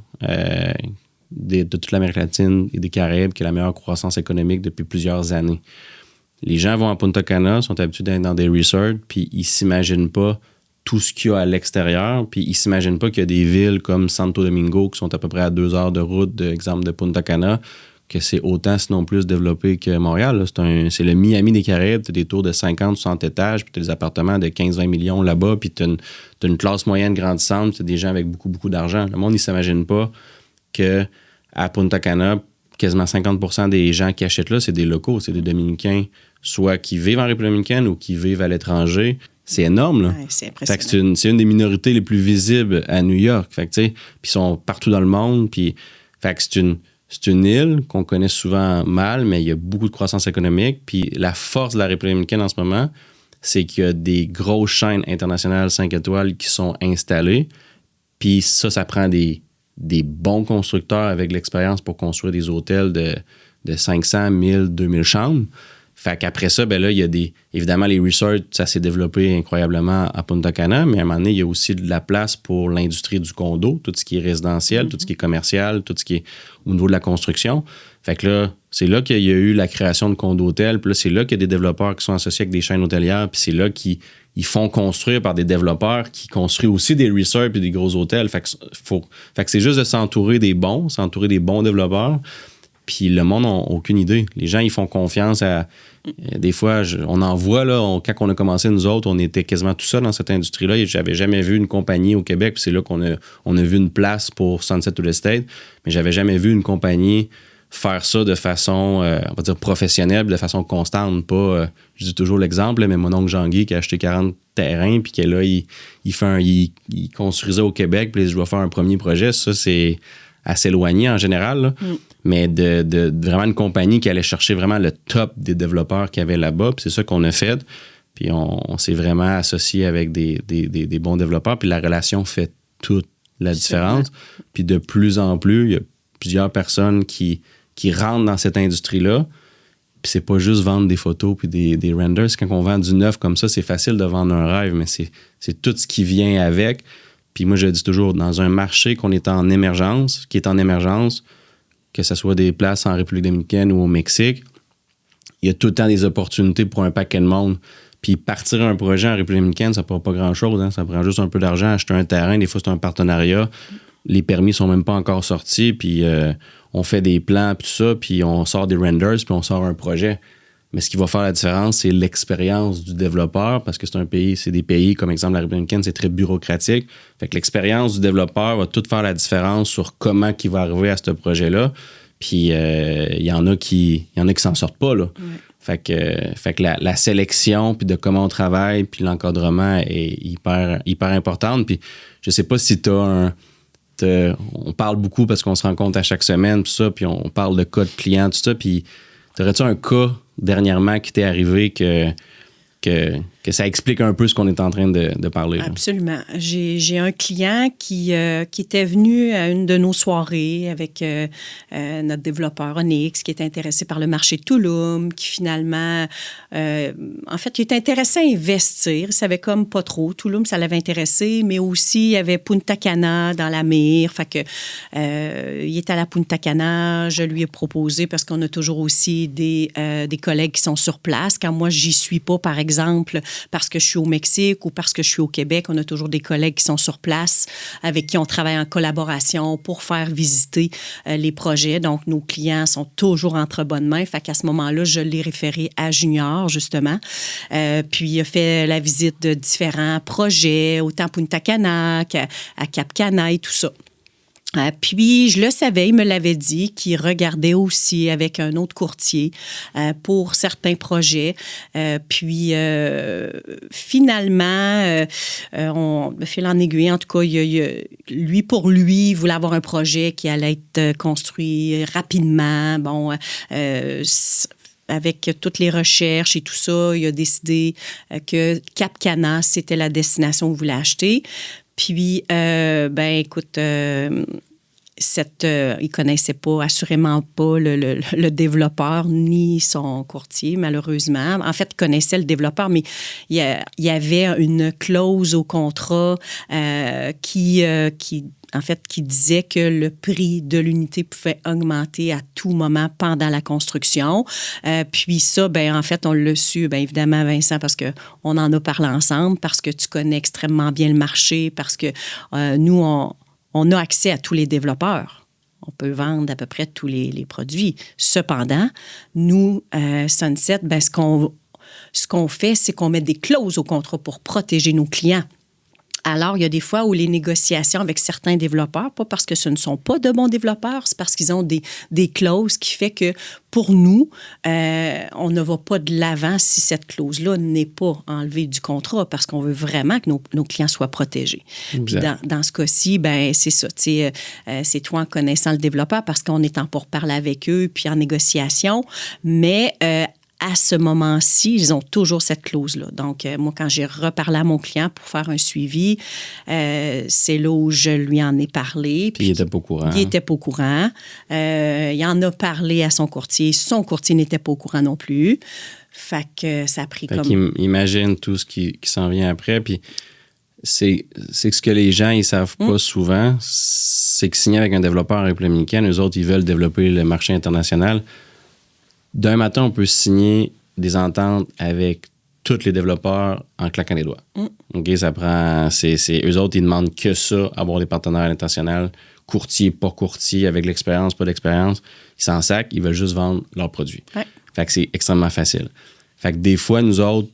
de toute l'Amérique latine et des Caraïbes qui a la meilleure croissance économique depuis plusieurs années. Les gens vont à Punta Cana, sont habitués d'être dans des resorts, puis ils s'imaginent pas tout ce qu'il y a à l'extérieur, puis ils s'imaginent pas qu'il y a des villes comme Santo Domingo qui sont à peu près à 2 heures de route, d'exemple de Punta Cana, que c'est autant, sinon plus développé que Montréal. Là. C'est le Miami des Caraïbes, tu as des tours de 50, 60 étages, puis tu as des appartements de 15-20 millions là-bas, puis tu as une classe moyenne grandissante, tu as des gens avec beaucoup, beaucoup d'argent. Le monde, il s'imagine pas que à Punta Cana, quasiment 50% des gens qui achètent là, c'est des locaux, c'est des Dominicains, soit qui vivent en République dominicaine ou qui vivent à l'étranger. C'est énorme, là. Ouais, c'est impressionnant. Fait que c'est une des minorités les plus visibles à New York. Fait que, tu sais, puis ils sont partout dans le monde. Puis, fait que c'est une île qu'on connaît souvent mal, mais il y a beaucoup de croissance économique. Puis la force de la République dominicaine en ce moment, c'est qu'il y a des grosses chaînes internationales 5 étoiles qui sont installées. Puis ça prend des bons constructeurs avec l'expérience pour construire des hôtels de 500, 1000, 2000 chambres. Fait qu'après ça, ben là, il y a évidemment, les resorts, ça s'est développé incroyablement à Punta Cana, mais à un moment donné, il y a aussi de la place pour l'industrie du condo, tout ce qui est résidentiel, tout ce qui est commercial, tout ce qui est au niveau de la construction. Fait que là, c'est là qu'il y a eu la création de condos-hôtels, puis là, c'est là qu'il y a des développeurs qui sont associés avec des chaînes hôtelières, puis c'est là qu'ils font construire par des développeurs qui construisent aussi des resorts et des gros hôtels. Fait que c'est juste de s'entourer des bons développeurs. Puis le monde n'a aucune idée. Les gens, ils font confiance à... Des fois, on en voit, là, quand on a commencé, nous autres, on était quasiment tout seul dans cette industrie-là. Et j'avais jamais vu une compagnie au Québec. Puis c'est là qu'on a vu une place pour Sunset Real Estate. Mais j'avais jamais vu une compagnie faire ça de façon, on va dire, professionnelle, de façon constante. Pas, je dis toujours l'exemple, mais mon oncle Jean-Guy qui a acheté 40 terrains, puis que là, il construisait au Québec, puis je dois faire un premier projet. Ça, c'est assez éloigné en général, là. Mais de vraiment une compagnie qui allait chercher vraiment le top des développeurs qu'il y avait là-bas. Puis c'est ça qu'on a fait. Puis on s'est vraiment associé avec des bons développeurs. Puis la relation fait toute la différence. Puis de plus en plus, il y a plusieurs personnes qui rentrent dans cette industrie-là. Puis c'est pas juste vendre des photos puis des renders. Quand on vend du neuf comme ça, c'est facile de vendre un rêve, mais c'est tout ce qui vient avec. Puis moi, je dis toujours, dans un marché qui est en émergence, que ce soit des places en République dominicaine ou au Mexique, il y a tout le temps des opportunités pour un paquet de monde. Puis partir un projet en République dominicaine, ça ne prend pas grand-chose. Hein? Ça prend juste un peu d'argent, acheter un terrain. Des fois, c'est un partenariat. Les permis ne sont même pas encore sortis. Puis on fait des plans, puis tout ça. Puis on sort des renders, puis on sort un projet. Mais ce qui va faire la différence, c'est l'expérience du développeur, parce que c'est des pays, comme exemple la République dominicaine, c'est très bureaucratique. Fait que l'expérience du développeur va tout faire la différence sur comment il va arriver à ce projet-là. Puis il y en a qui s'en sortent pas, là. Ouais. Fait que la sélection, puis de comment on travaille, puis l'encadrement est hyper importante. Puis je sais pas si on parle beaucoup parce qu'on se rencontre à chaque semaine, tout ça, puis on parle de cas de clients, tout ça. Puis t'aurais-tu un cas dernièrement qui t'est arrivé que ça explique un peu ce qu'on est en train de parler? Là? Absolument. J'ai un client qui était venu à une de nos soirées avec notre développeur Onyx, qui est intéressé par le marché de Tulum, qui finalement, en fait, il est intéressé à investir. Il savait comme pas trop. Tulum, ça l'avait intéressé, mais aussi il y avait Punta Cana dans la mire. Fait que il est à la Punta Cana. Je lui ai proposé, parce qu'on a toujours aussi des collègues qui sont sur place. Quand moi, j'y suis pas, par exemple, parce que je suis au Mexique ou parce que je suis au Québec, on a toujours des collègues qui sont sur place avec qui on travaille en collaboration pour faire visiter les projets. Donc, nos clients sont toujours entre bonnes mains. Fait qu'à ce moment-là, je l'ai référé à Junior, justement. Puis, il a fait la visite de différents projets, autant Punta Cana qu'à Cap Cana et tout ça. Puis, je le savais, il me l'avait dit, qu'il regardait aussi avec un autre courtier pour certains projets. Puis, finalement, de fil en aiguille, en tout cas, lui, il voulait avoir un projet qui allait être construit rapidement. Bon, avec toutes les recherches et tout ça, il a décidé que Cap Cana, c'était la destination qu'il voulait acheter. Puis, écoute, il connaissait assurément pas le développeur ni son courtier, malheureusement. En fait, il connaissait le développeur, mais il y avait une clause au contrat qui disait que le prix de l'unité pouvait augmenter à tout moment pendant la construction. Puis ça, en fait, on l'a su, évidemment, Vincent, parce qu'on en a parlé ensemble, parce que tu connais extrêmement bien le marché, parce que nous, on a accès à tous les développeurs. On peut vendre à peu près tous les produits. Cependant, nous, Sunset, ce qu'on fait, c'est qu'on met des clauses au contrat pour protéger nos clients. Alors, il y a des fois où les négociations avec certains développeurs, pas parce que ce ne sont pas de bons développeurs, c'est parce qu'ils ont des clauses qui fait que pour nous, on ne va pas de l'avant si cette clause-là n'est pas enlevée du contrat, parce qu'on veut vraiment que nos clients soient protégés. Puis dans ce cas-ci, c'est ça. C'est toi en connaissant le développeur, parce qu'on est en pourparlers avec eux, puis en négociation, mais à ce moment-ci, ils ont toujours cette clause-là. Donc, moi, quand j'ai reparlé à mon client pour faire un suivi, c'est là où je lui en ai parlé. Puis il n'était pas au courant. Il n'était pas au courant. Il en a parlé à son courtier. Son courtier n'était pas au courant non plus. Fait que ça a pris Imagine tout ce qui s'en vient après. Puis c'est ce que les gens ne savent pas souvent, c'est que signer avec un développeur en République dominicaine, eux autres, ils veulent développer le marché international. D'un matin, on peut signer des ententes avec tous les développeurs en claquant les doigts. OK, ça prend... eux autres, ils demandent que ça, avoir des partenaires internationaux, courtier, pas courtier, avec l'expérience, pas d'expérience. Ils s'en sacent, ils veulent juste vendre leurs produits. Ouais. Fait que c'est extrêmement facile. Fait que des fois, nous autres,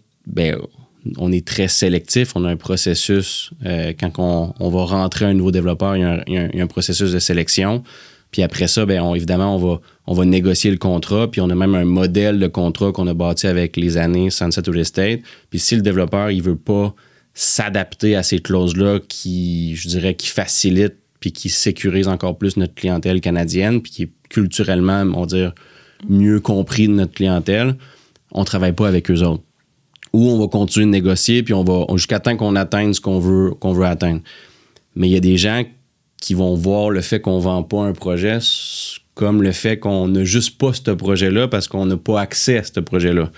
on est très sélectif. On a un processus, quand on va rentrer un nouveau développeur, il y a un processus de sélection. Puis après ça, évidemment, on va négocier le contrat. Puis on a même un modèle de contrat qu'on a bâti avec les années Sunset Real Estate. Puis si le développeur, il veut pas s'adapter à ces clauses-là qui facilitent puis qui sécurisent encore plus notre clientèle canadienne, puis qui est culturellement, on va dire, mieux compris de notre clientèle, on travaille pas avec eux autres. Ou on va continuer de négocier, puis on va jusqu'à temps qu'on atteigne ce qu'on veut atteindre. Mais il y a des gens qui vont voir le fait qu'on ne vend pas un projet comme le fait qu'on n'a juste pas ce projet-là parce qu'on n'a pas accès à ce projet-là.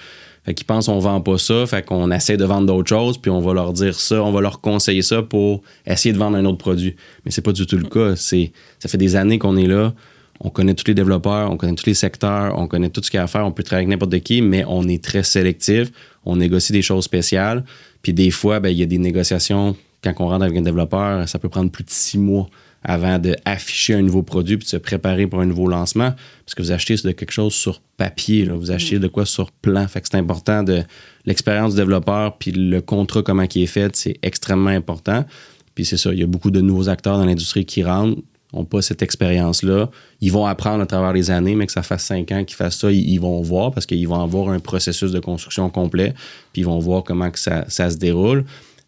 Fait qu'ils pensent qu'on ne vend pas ça, fait qu'on essaie de vendre d'autres choses, puis on va leur dire ça, on va leur conseiller ça pour essayer de vendre un autre produit. Mais c'est pas du tout le cas. Ça fait des années qu'on est là, on connaît tous les développeurs, on connaît tous les secteurs, on connaît tout ce qu'il y a à faire, on peut travailler avec n'importe qui, mais on est très sélectif, on négocie des choses spéciales, puis des fois, il y a des négociations, quand on rentre avec un développeur, ça peut prendre plus de 6 mois avant d'afficher un nouveau produit puis de se préparer pour un nouveau lancement. Parce que vous achetez de quelque chose sur papier, là. Vous achetez de quoi sur plan. Fait que c'est important de l'expérience du développeur puis le contrat, comment il est fait, c'est extrêmement important. Puis c'est ça, il y a beaucoup de nouveaux acteurs dans l'industrie qui rentrent. n'ont pas cette expérience-là. Ils vont apprendre à travers les années, mais que ça fasse 5 ans qu'ils fassent ça, ils vont voir parce qu'ils vont avoir un processus de construction complet, puis ils vont voir comment que ça se déroule.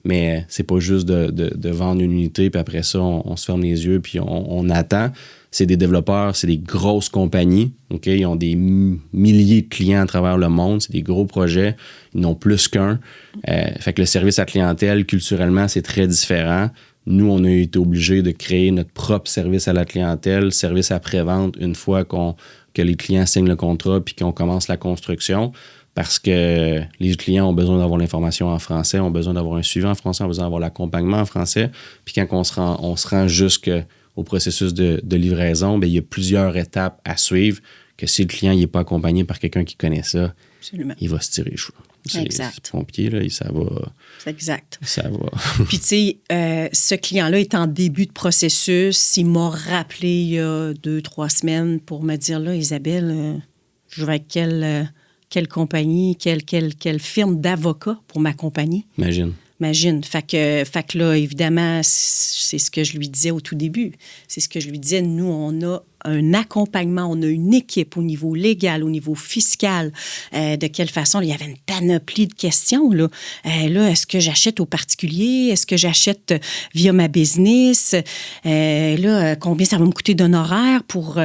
Mais c'est pas juste de vendre une unité, puis après ça, on se ferme les yeux, puis on attend. C'est des développeurs, c'est des grosses compagnies. OK? Ils ont des milliers de clients à travers le monde. C'est des gros projets. Ils n'ont plus qu'un. Fait que le service à clientèle, culturellement, c'est très différent. Nous, on a été obligés de créer notre propre service à la clientèle, service après-vente, une fois que les clients signent le contrat puis qu'on commence la construction. Parce que les clients ont besoin d'avoir l'information en français, ont besoin d'avoir un suivi en français, ont besoin d'avoir l'accompagnement en français. Puis quand on se rend jusqu'au processus de livraison, bien, il y a plusieurs étapes à suivre que si le client n'est pas accompagné par quelqu'un qui connaît ça, absolument, il va se tirer les cheveux. C'est pompier, là, ça va. C'est exact. Ça va. Puis, tu sais, ce client-là est en début de processus. Il m'a rappelé il y a 2-3 semaines pour me dire, là, Isabelle, je vais avec quelle compagnie, quelle firme d'avocats pour m'accompagner. Imagine. Fait que là, évidemment, c'est ce que je lui disais au tout début. C'est ce que je lui disais. Nous, on a un accompagnement, on a une équipe au niveau légal, au niveau fiscal. De quelle façon? Il y avait une panoplie de questions. Là, est-ce que j'achète au particulier? Est-ce que j'achète via ma business? Combien ça va me coûter d'honoraires pour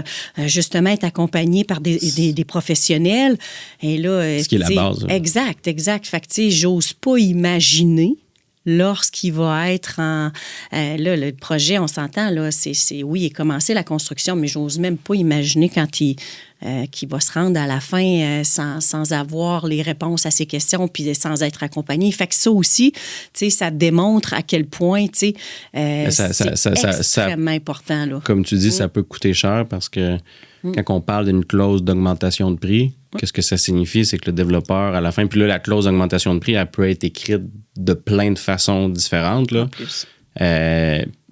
justement être accompagné par des professionnels? Et là, ce qui est la base. Exact. Fait que, tu sais, j'ose pas imaginer lorsqu'il va être le projet, on s'entend, là, oui, il est commencé la construction, mais j'ose même pas imaginer quand qu'il va se rendre à la fin sans avoir les réponses à ses questions puis sans être accompagné. Fait que ça aussi, tu sais, ça démontre à quel point, tu sais, c'est extrêmement important, là. Comme tu dis, ça peut coûter cher parce que quand on parle d'une clause d'augmentation de prix, qu'est-ce que ça signifie? C'est que le développeur, à la fin, puis là, la clause d'augmentation de prix, elle peut être écrite de plein de façons différentes, là.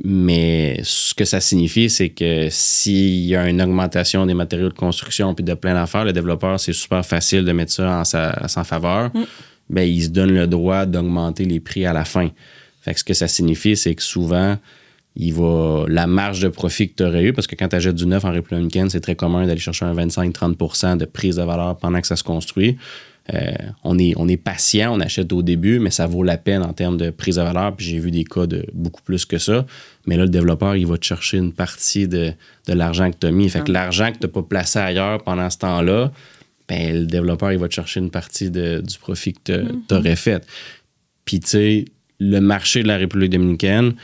Mais ce que ça signifie, c'est que s'il y a une augmentation des matériaux de construction puis de plein d'affaires, le développeur, c'est super facile de mettre ça en sa faveur. Bien, il se donne le droit d'augmenter les prix à la fin. Fait que ce que ça signifie, c'est que souvent, la marge de profit que tu aurais eu, parce que quand tu achètes du neuf en républicaine, c'est très commun d'aller chercher un 25-30% de prise de valeur pendant que ça se construit. On est patient, on achète au début, mais ça vaut la peine en termes de prise de valeur. Puis j'ai vu des cas de beaucoup plus que ça. Mais là, le développeur, il va te chercher une partie de l'argent que tu as mis. Fait que l'argent que tu n'as pas placé ailleurs pendant ce temps-là, ben, le développeur, il va te chercher une partie du profit que tu aurais fait. Puis tu sais, le marché de la République dominicaine,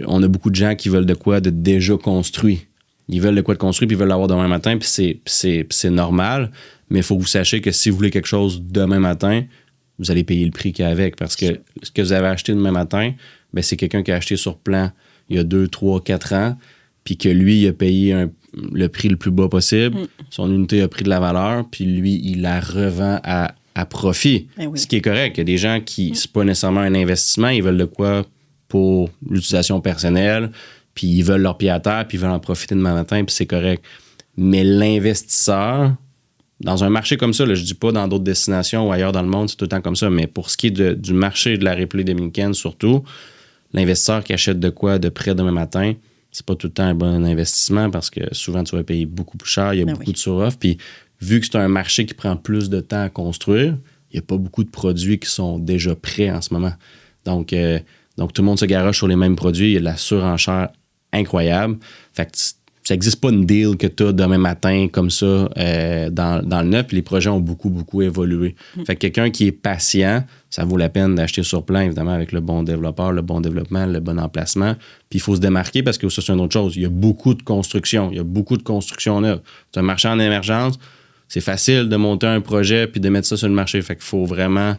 on a beaucoup de gens qui veulent de quoi de déjà construit. Ils veulent de quoi de construit, puis ils veulent l'avoir demain matin, puis c'est normal. Mais il faut que vous sachiez que si vous voulez quelque chose demain matin, vous allez payer le prix qu'il y a avec. Parce que ce que vous avez acheté demain matin, ben, c'est quelqu'un qui a acheté sur plan il y a 2, 3, 4 ans, puis que lui, il a payé le prix le plus bas possible. Son unité a pris de la valeur, puis lui, il la revend à profit. Ben oui. Ce qui est correct. Il y a des gens qui, c'est pas nécessairement un investissement, ils veulent de quoi pour l'utilisation personnelle, puis ils veulent leur pied à terre, puis ils veulent en profiter demain matin, puis c'est correct. Mais l'investisseur, dans un marché comme ça, là, je dis pas dans d'autres destinations ou ailleurs dans le monde, c'est tout le temps comme ça, mais pour ce qui est du marché de la République dominicaine surtout, l'investisseur qui achète de quoi de près demain matin, c'est pas tout le temps un bon investissement parce que souvent tu vas payer beaucoup plus cher, il y a beaucoup de sur-offre, puis vu que c'est un marché qui prend plus de temps à construire, il n'y a pas beaucoup de produits qui sont déjà prêts en ce moment. Donc tout le monde se garoche sur les mêmes produits, il y a de la surenchère incroyable. Fait que ça n'existe pas une deal que tu as demain matin comme ça dans le neuf. Puis les projets ont beaucoup, beaucoup évolué. Fait que quelqu'un qui est patient, ça vaut la peine d'acheter sur plan, évidemment, avec le bon développeur, le bon développement, le bon emplacement. Puis il faut se démarquer parce que ça, c'est une autre chose. Il y a beaucoup de construction. Il y a beaucoup de construction neuve. C'est un marché en émergence. C'est facile de monter un projet puis de mettre ça sur le marché. Fait qu'il faut vraiment,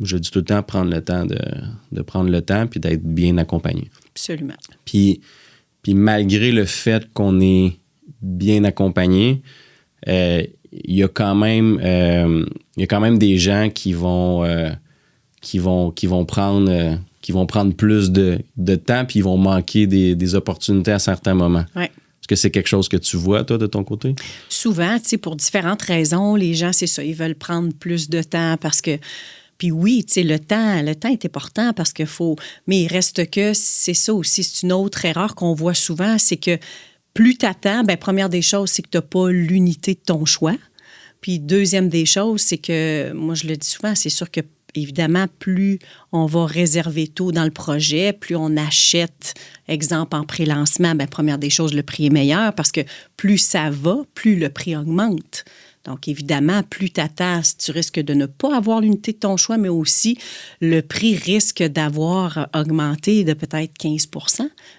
je dis tout le temps, prendre le temps de prendre le temps puis d'être bien accompagné. Absolument. Puis malgré le fait qu'on est bien accompagné, il y a quand même des gens qui vont prendre plus de temps puis ils vont manquer des opportunités à certains moments. Ouais. Est-ce que c'est quelque chose que tu vois, toi, de ton côté? Souvent, tu sais, pour différentes raisons, les gens, c'est ça, ils veulent prendre plus de temps parce que Puis oui, tu sais, le temps est important parce qu'il faut... Mais il reste que, c'est ça aussi, c'est une autre erreur qu'on voit souvent, c'est que plus tu attends, bien, première des choses, c'est que tu n'as pas l'unité de ton choix. Puis deuxième des choses, c'est que, moi je le dis souvent, c'est sûr que évidemment, plus on va réserver tôt dans le projet, plus on achète, exemple en pré-lancement, bien, première des choses, le prix est meilleur parce que plus ça va, plus le prix augmente. Donc, évidemment, plus tu attends, tu risques de ne pas avoir l'unité de ton choix, mais aussi le prix risque d'avoir augmenté de peut-être 15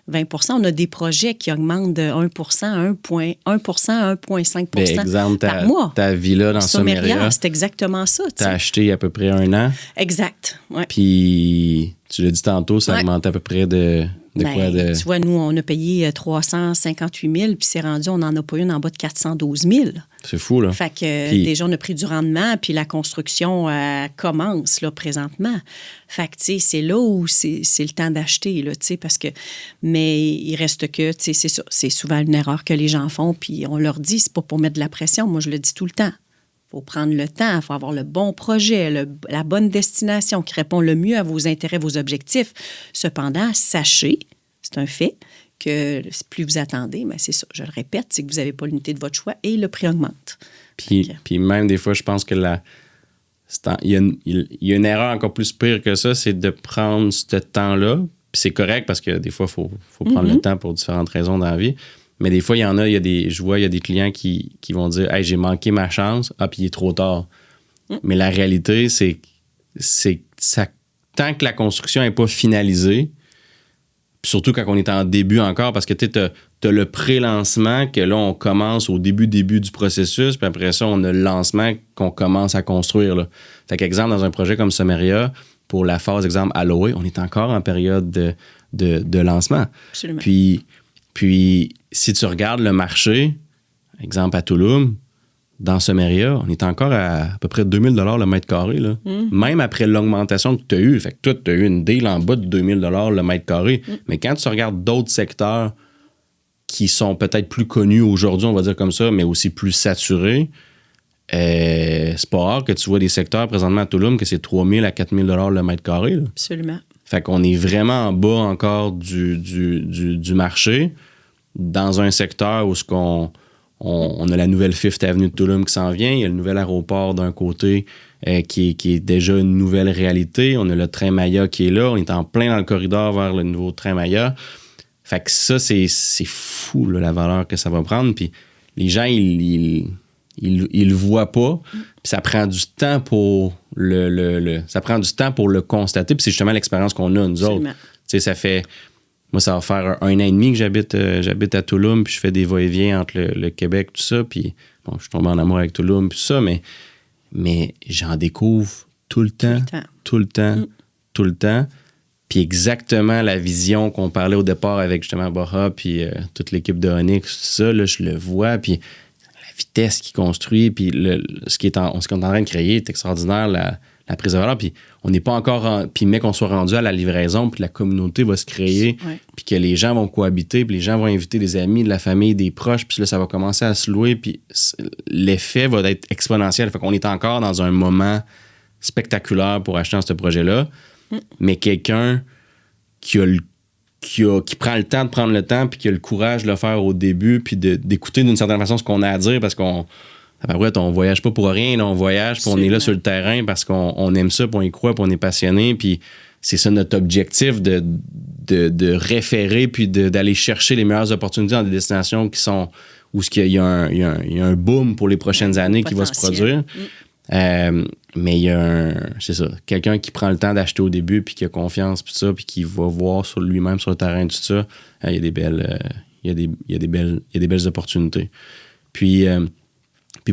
20 On a des projets qui augmentent de 1 1,5 exemple, par mois. Ta villa dans Sommeria, c'est exactement ça. Tu as acheté il y a à peu près 1 an. Exact, oui. Puis, tu l'as dit tantôt, ça a augmenté à peu près de quoi? Tu vois, nous, on a payé 358 000, puis c'est rendu, on n'en a pas une en bas de 412 000. C'est fou, là. Fait que déjà, on a pris du rendement, puis la construction commence, là, présentement. Fait que, tu sais, c'est là où c'est le temps d'acheter, là, tu sais, parce que... Mais il reste que, tu sais, c'est ça. C'est souvent une erreur que les gens font, puis on leur dit, c'est pas pour mettre de la pression. Moi, je le dis tout le temps. Il faut prendre le temps, il faut avoir le bon projet, la bonne destination qui répond le mieux à vos intérêts, vos objectifs. Cependant, sachez, c'est un fait, que plus vous attendez, mais c'est ça, je le répète, c'est que vous n'avez pas l'unité de votre choix et le prix augmente. Puis même des fois, je pense que il y a une erreur encore plus pire que ça, c'est de prendre ce temps-là. Puis c'est correct parce que des fois, il faut prendre le temps pour différentes raisons dans la vie. Mais des fois, il y a des clients qui vont dire « Hey, j'ai manqué ma chance. Ah, puis il est trop tard. Mais la réalité, c'est ça, tant que la construction n'est pas finalisée, surtout quand on est en début encore, parce que tu as le pré-lancement que là, on commence au début du processus, puis après ça, on a le lancement qu'on commence à construire. Là. Fait qu'exemple, dans un projet comme Sommeria, pour la phase, exemple, Aloe, on est encore en période de lancement. Absolument. Puis, si tu regardes le marché, exemple à Tulum, dans Sommeria, on est encore à peu près 2 000 le mètre carré. Là. Même après l'augmentation que tu as eue. Fait que toi, tu as eu une deal en bas de 2 000 le mètre carré. Mais quand tu regardes d'autres secteurs qui sont peut-être plus connus aujourd'hui, on va dire comme ça, mais aussi plus saturés, c'est pas rare que tu vois des secteurs présentement à Tulum que c'est 3 000 à 4 000 le mètre carré. Là. Absolument. Fait qu'on est vraiment en bas encore du marché dans un secteur où on a la nouvelle Fifth Avenue de Tulum qui s'en vient. Il y a le nouvel aéroport d'un côté qui est déjà une nouvelle réalité. On a le train Maya qui est là. On est en plein dans le corridor vers le nouveau train Maya. Fait que ça, c'est fou, là, la valeur que ça va prendre. Puis les gens, ils le voient pas. Puis ça prend du temps pour ça prend du temps pour le constater. Puis c'est justement l'expérience qu'on a, nous autres. Tu sais, ça fait... Moi, ça va faire 1 an et demi que j'habite à Tulum, puis je fais des va-et-vient entre le Québec, tout ça, puis bon, je suis tombé en amour avec Tulum, puis tout ça, mais j'en découvre tout le temps. Puis exactement la vision qu'on parlait au départ avec justement Baha, puis toute l'équipe de Onyx, tout ça, là, je le vois, puis la vitesse qu'il construit, puis ce qu'on est en train de créer est extraordinaire, la prise de valeur, puis on n'est pas encore puis mais qu'on soit rendu à la livraison, puis la communauté va se créer, puis que les gens vont cohabiter, puis les gens vont inviter des amis, de la famille, des proches, puis là, ça va commencer à se louer, puis l'effet va être exponentiel. Fait qu'on est encore dans un moment spectaculaire pour acheter dans ce projet-là, mais quelqu'un qui prend le temps de prendre le temps, puis qui a le courage de le faire au début, puis d'écouter d'une certaine façon ce qu'on a à dire, parce qu'on on voyage pas pour rien, là, on voyage, puis on est là sur le terrain parce qu'on aime ça, puis on y croit, puis on est passionné, puis c'est ça notre objectif de référer, puis d'aller chercher les meilleures opportunités dans des destinations qui sont où il y a un boom pour les prochaines années qui va se produire. Mais il y a c'est ça, quelqu'un qui prend le temps d'acheter au début, puis qui a confiance, puis ça, puis qui va voir sur lui-même sur le terrain, tout ça, il y a des belles opportunités. Puis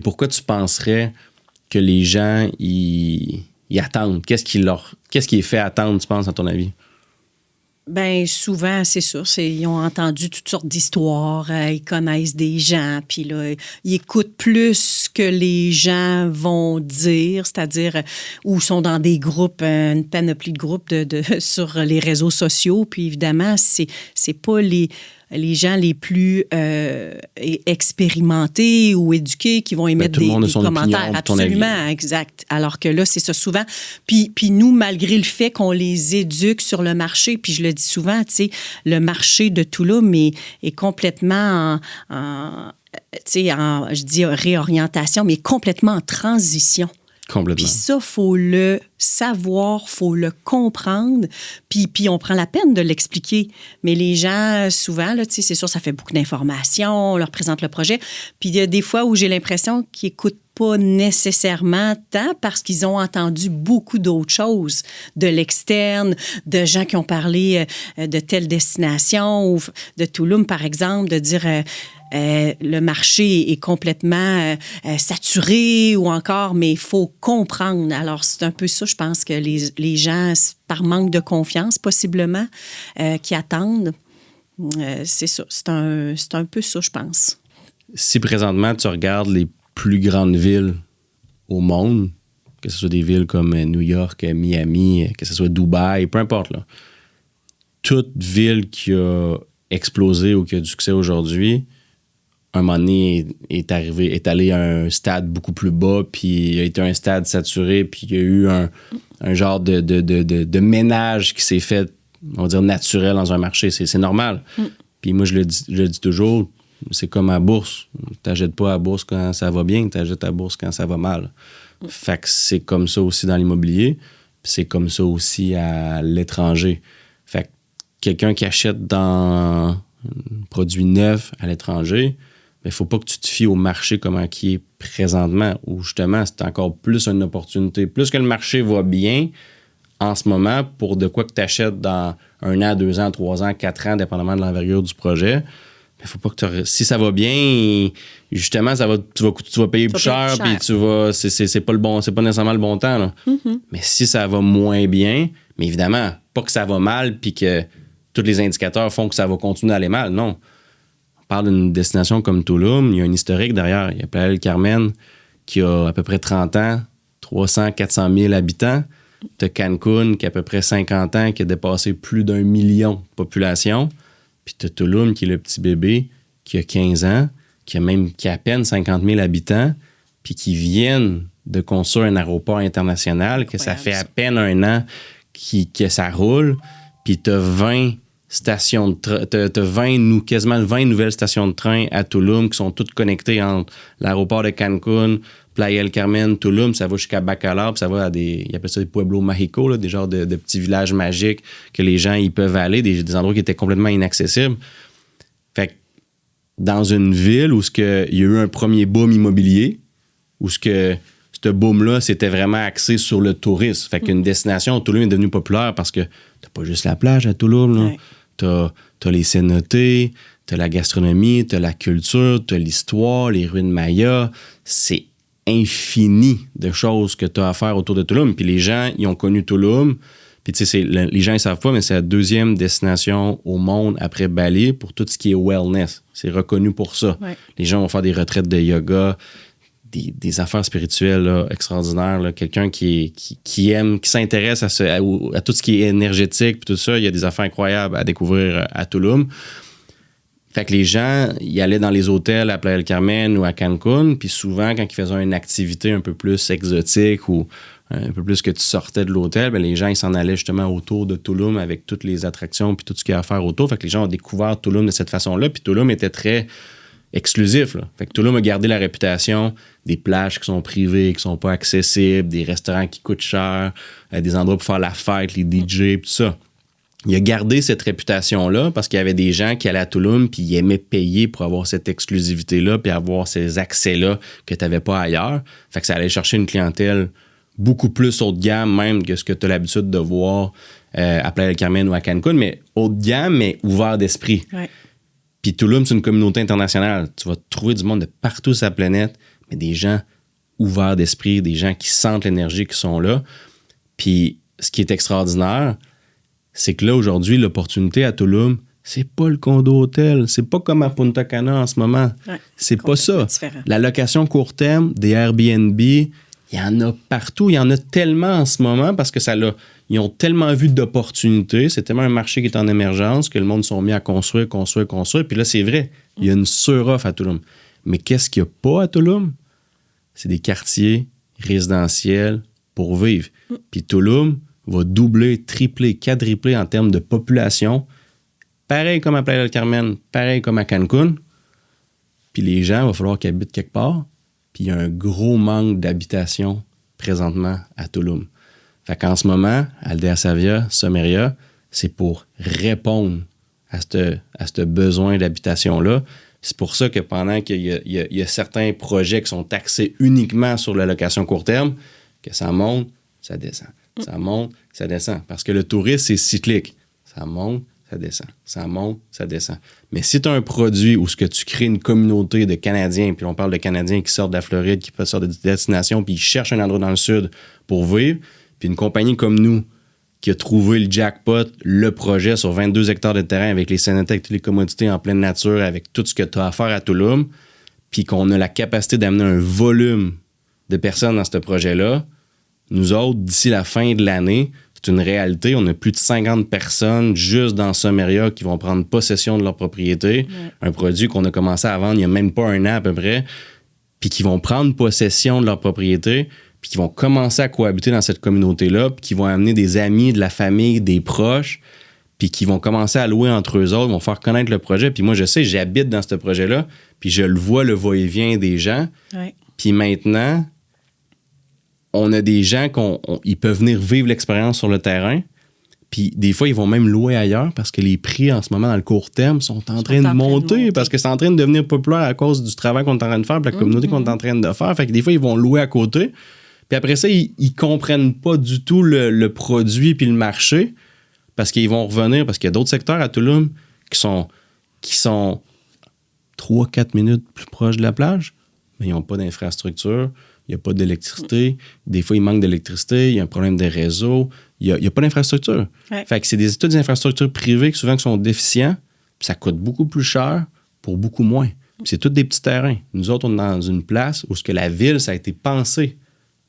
pourquoi tu penserais que les gens y attendent? Qu'est-ce qui les fait attendre, tu penses, à ton avis? Bien, souvent, c'est ça. Ils ont entendu toutes sortes d'histoires, ils connaissent des gens, puis là, ils écoutent plus que les gens vont dire, c'est-à-dire, ou sont dans des groupes, une panoplie de groupes sur les réseaux sociaux, puis évidemment, c'est pas les gens les plus expérimentés ou éduqués qui vont émettre des commentaires. Absolument, exact. Alors que là, c'est ça souvent. Puis nous, malgré le fait qu'on les éduque sur le marché, puis je le dis souvent, tu sais, le marché de Tulum est complètement je dis réorientation, mais complètement en transition. Complètement. Puis ça, il faut le savoir, il faut le comprendre, puis on prend la peine de l'expliquer. Mais les gens, souvent, là, c'est sûr, ça fait beaucoup d'informations, on leur présente le projet. Puis il y a des fois où j'ai l'impression qu'ils n'écoutent pas nécessairement tant parce qu'ils ont entendu beaucoup d'autres choses de l'externe, de gens qui ont parlé de telle destination ou de Tulum, par exemple, de dire... le marché est complètement saturé ou encore, mais il faut comprendre. Alors, c'est un peu ça, je pense, que les gens, par manque de confiance, possiblement, qui attendent. C'est ça. C'est un peu ça, je pense. Si présentement, tu regardes les plus grandes villes au monde, que ce soit des villes comme New York, Miami, que ce soit Dubaï, peu importe, là, toute ville qui a explosé ou qui a du succès aujourd'hui, un moment donné, est allé à un stade beaucoup plus bas, puis il a été un stade saturé, puis il y a eu un genre de ménage qui s'est fait, on va dire, naturel dans un marché. C'est normal. Puis moi, je le dis toujours, c'est comme à la bourse. T'achètes pas à la bourse quand ça va bien, t'achètes à la bourse quand ça va mal. Fait que c'est comme ça aussi dans l'immobilier, puis c'est comme ça aussi à l'étranger. Fait que quelqu'un qui achète dans un produit neuf à l'étranger, il ne faut pas que tu te fies au marché comme qui est présentement, où justement, c'est encore plus une opportunité. Plus que le marché va bien en ce moment pour de quoi que tu achètes dans 1 an, 2 ans, 3 ans, 4 ans, dépendamment de l'envergure du projet. Mais faut pas que si ça va bien, justement, tu vas payer plus cher, puis c'est pas nécessairement le bon temps. Là. Mm-hmm. Mais si ça va moins bien, mais évidemment, pas que ça va mal, puis que tous les indicateurs font que ça va continuer à aller mal, non. On parle d'une destination comme Tulum, il y a un historique derrière. Il y a Playa del Carmen qui a à peu près 30 ans, 300, 400 000 habitants. Tu as Cancun qui a à peu près 50 ans, qui a dépassé plus d'1 million de population. Puis tu as Tulum qui est le petit bébé, qui a 15 ans, qui a à peine 50 000 habitants, puis qui viennent de construire un aéroport international, que ça fait à peine 1 an que ça roule. Puis tu as 20 stations de quasiment 20 nouvelles stations de train à Tulum qui sont toutes connectées entre l'aéroport de Cancun, Playa del Carmen, Tulum, ça va jusqu'à Bacalar, puis ça va à ils appellent ça des Pueblo Mágico, là, des genres de petits villages magiques que les gens y peuvent aller, des endroits qui étaient complètement inaccessibles. Fait que dans une ville où il y a eu un premier boom immobilier, où ce boom-là, c'était vraiment axé sur le tourisme. Fait qu'une destination, Tulum est devenue populaire parce que t'as pas juste la plage à Tulum, là. Ouais. T'as les cénotés, t'as la gastronomie, t'as la culture, t'as l'histoire, les ruines mayas. C'est infini de choses que t'as à faire autour de Tulum. Puis les gens, ils ont connu Tulum. Puis tu sais, les gens ne savent pas, mais c'est la 2e destination au monde après Bali pour tout ce qui est wellness. C'est reconnu pour ça. Ouais. Les gens vont faire des retraites de yoga, des affaires spirituelles là, extraordinaires. Là. Quelqu'un qui aime, qui s'intéresse à tout ce qui est énergétique, puis tout ça, il y a des affaires incroyables à découvrir à Tulum. Fait que les gens, ils allaient dans les hôtels à Playa del Carmen ou à Cancun, puis souvent, quand ils faisaient une activité un peu plus exotique ou un peu plus que tu sortais de l'hôtel, bien, les gens, ils s'en allaient justement autour de Tulum avec toutes les attractions puis tout ce qu'il y a à faire autour. Fait que les gens ont découvert Tulum de cette façon-là, puis Tulum était très exclusif. Là. Fait que Tulum a gardé la réputation des plages qui sont privées, qui sont pas accessibles, des restaurants qui coûtent cher, des endroits pour faire la fête, les DJ, tout ça. Il a gardé cette réputation-là parce qu'il y avait des gens qui allaient à Tulum puis ils aimaient payer pour avoir cette exclusivité-là puis avoir ces accès-là que tu n'avais pas ailleurs. Fait que ça allait chercher une clientèle beaucoup plus haut de gamme même que ce que tu as l'habitude de voir à Playa del Carmen ou à Cancun, mais haut de gamme, mais ouvert d'esprit. Ouais. Puis Tulum, c'est une communauté internationale. Tu vas trouver du monde de partout sur la planète, mais des gens ouverts d'esprit, des gens qui sentent l'énergie qui sont là. Puis ce qui est extraordinaire, c'est que là, aujourd'hui, l'opportunité à Tulum, c'est pas le condo-hôtel. C'est pas comme à Punta Cana en ce moment. Ouais, c'est pas ça. Différent. La location court terme, des Airbnb, Il y en a partout. Il y en a tellement en ce moment parce que ils ont tellement vu d'opportunités. C'est tellement un marché qui est en émergence que le monde sont mis à construire. Puis là, c'est vrai, il y a une suroffre à Tulum. Mais qu'est-ce qu'il n'y a pas à Tulum? C'est des quartiers résidentiels pour vivre. Puis Tulum va doubler, tripler, quadrupler en termes de population. Pareil comme à Playa del Carmen, pareil comme à Cancun. Puis les gens, il va falloir qu'ils habitent quelque part. Puis il y a un gros manque d'habitation présentement à Tulum. Fait qu'en ce moment, Aldea Savia, Someria, c'est pour répondre à ce besoin d'habitation-là. C'est pour ça que pendant qu'il y a certains projets qui sont axés uniquement sur la location court terme, que ça monte, ça descend. Ça monte, ça descend. Parce que le tourisme, c'est cyclique. Ça monte, ça descend. Ça monte, ça descend. Mais si tu as un produit où ce que tu crées une communauté de Canadiens, puis on parle de Canadiens qui sortent de la Floride, qui sortent de destinations, puis ils cherchent un endroit dans le sud pour vivre, puis une compagnie comme nous, qui a trouvé le jackpot, le projet sur 22 hectares de terrain avec les Cénothèques, toutes les commodités en pleine nature, avec tout ce que tu as à faire à Tulum, puis qu'on a la capacité d'amener un volume de personnes dans ce projet-là, nous autres, d'ici la fin de l'année, c'est une réalité. On a plus de 50 personnes juste dans Someria qui vont prendre possession de leur propriété. Ouais. Un produit qu'on a commencé à vendre il n'y a même pas un an à peu près, puis qui vont prendre possession de leur propriété, puis qui vont commencer à cohabiter dans cette communauté-là, puis qui vont amener des amis, de la famille, des proches, puis qui vont commencer à louer entre eux autres, vont faire connaître le projet. Puis moi, je sais, j'habite dans ce projet-là, puis je le vois, le va-et-vient des gens. Ouais. Puis maintenant, on a des gens ils peuvent venir vivre l'expérience sur le terrain, puis des fois, ils vont même louer ailleurs parce que les prix en ce moment, dans le court terme, sont en train de monter parce que c'est en train de devenir populaire à cause du travail qu'on est en train de faire, puis la communauté qu'on est en train de faire. Fait que des fois, ils vont louer à côté. Puis après ça, ils comprennent pas du tout le produit puis le marché parce qu'ils vont revenir, parce qu'il y a d'autres secteurs à Tulum qui sont 3-4 minutes plus proches de la plage, mais ils n'ont pas d'infrastructure, il n'y a pas d'électricité. Des fois, il manque d'électricité, il y a un problème de réseau, il n'y a pas d'infrastructure. Ouais. Fait que c'est toutes des infrastructures privées qui souvent qui sont déficientes, puis ça coûte beaucoup plus cher pour beaucoup moins. Puis c'est tous des petits terrains. Nous autres, on est dans une place où ce que la ville, ça a été pensé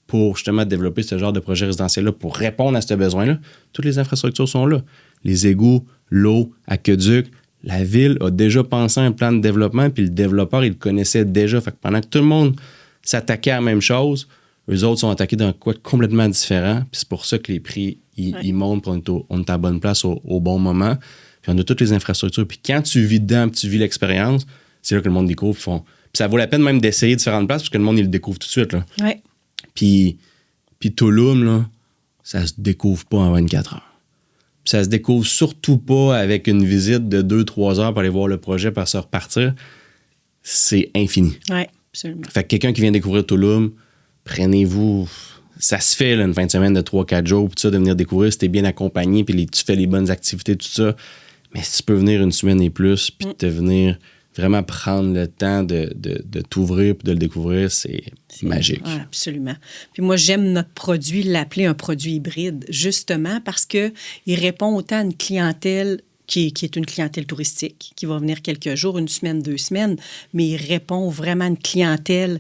pour justement développer ce genre de projet résidentiel-là, pour répondre à ce besoin-là. Toutes les infrastructures sont là. Les égouts, l'eau, aqueduc. La ville a déjà pensé à un plan de développement, puis le développeur, il le connaissait déjà. Fait que pendant que tout le monde s'attaquait à la même chose, eux autres sont attaqués dans quoi de complètement différent. Puis c'est pour ça que les prix, ils montent, puis on est à la bonne place au bon moment. Puis on a toutes les infrastructures. Puis quand tu vis dedans, puis tu vis l'expérience, c'est là que le monde découvre. Puis ça vaut la peine même d'essayer différentes places, parce que le monde, il le découvre tout de suite. Là. Ouais. Puis Tulum, là, ça se découvre pas en 24 heures. Puis ça se découvre surtout pas avec une visite de 2-3 heures pour aller voir le projet, pour se repartir. C'est infini. Oui, absolument. Fait que quelqu'un qui vient découvrir Tulum, prenez-vous... Ça se fait là, une fin de semaine de 3-4 jours, puis ça, de venir découvrir si t'es bien accompagné, puis tu fais les bonnes activités, tout ça. Mais si tu peux venir une semaine et plus, puis de venir... vraiment prendre le temps de t'ouvrir et de le découvrir, c'est magique. Ouais, absolument. Puis moi, j'aime notre produit, l'appeler un produit hybride, justement parce qu'il répond autant à une clientèle qui est une clientèle touristique, qui va venir quelques jours, 1 semaine, 2 semaines, mais il répond vraiment à une clientèle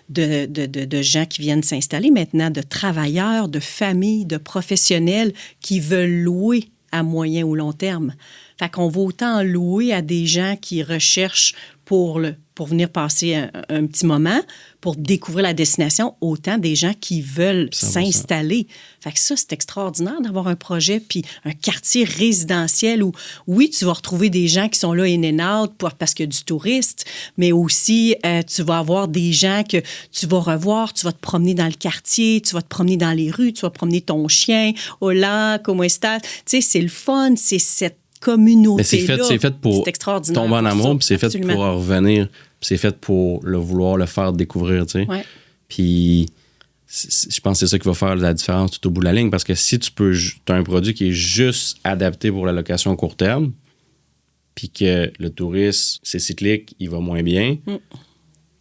de gens qui viennent s'installer maintenant, de travailleurs, de familles, de professionnels qui veulent louer à moyen ou long terme. Fait qu'on va autant louer à des gens qui recherchent pour venir passer un petit moment, pour découvrir la destination, autant des gens qui veulent 100%. S'installer. Fait que ça, c'est extraordinaire d'avoir un projet, puis un quartier résidentiel où, oui, tu vas retrouver des gens qui sont là in and out parce qu'il y a du touriste, mais aussi, tu vas avoir des gens que tu vas revoir, tu vas te promener dans le quartier, tu vas te promener dans les rues, tu vas promener ton chien. Hola, comment estás? Tu sais, c'est le fun, c'est cette communauté-là. C'est fait pour tomber en amour, puis c'est fait pour revenir, puis c'est fait pour vouloir le faire découvrir, tu sais. Ouais. Puis je pense que c'est ça qui va faire la différence tout au bout de la ligne, parce que si tu as un produit qui est juste adapté pour la location court terme, puis que le tourisme, c'est cyclique, il va moins bien,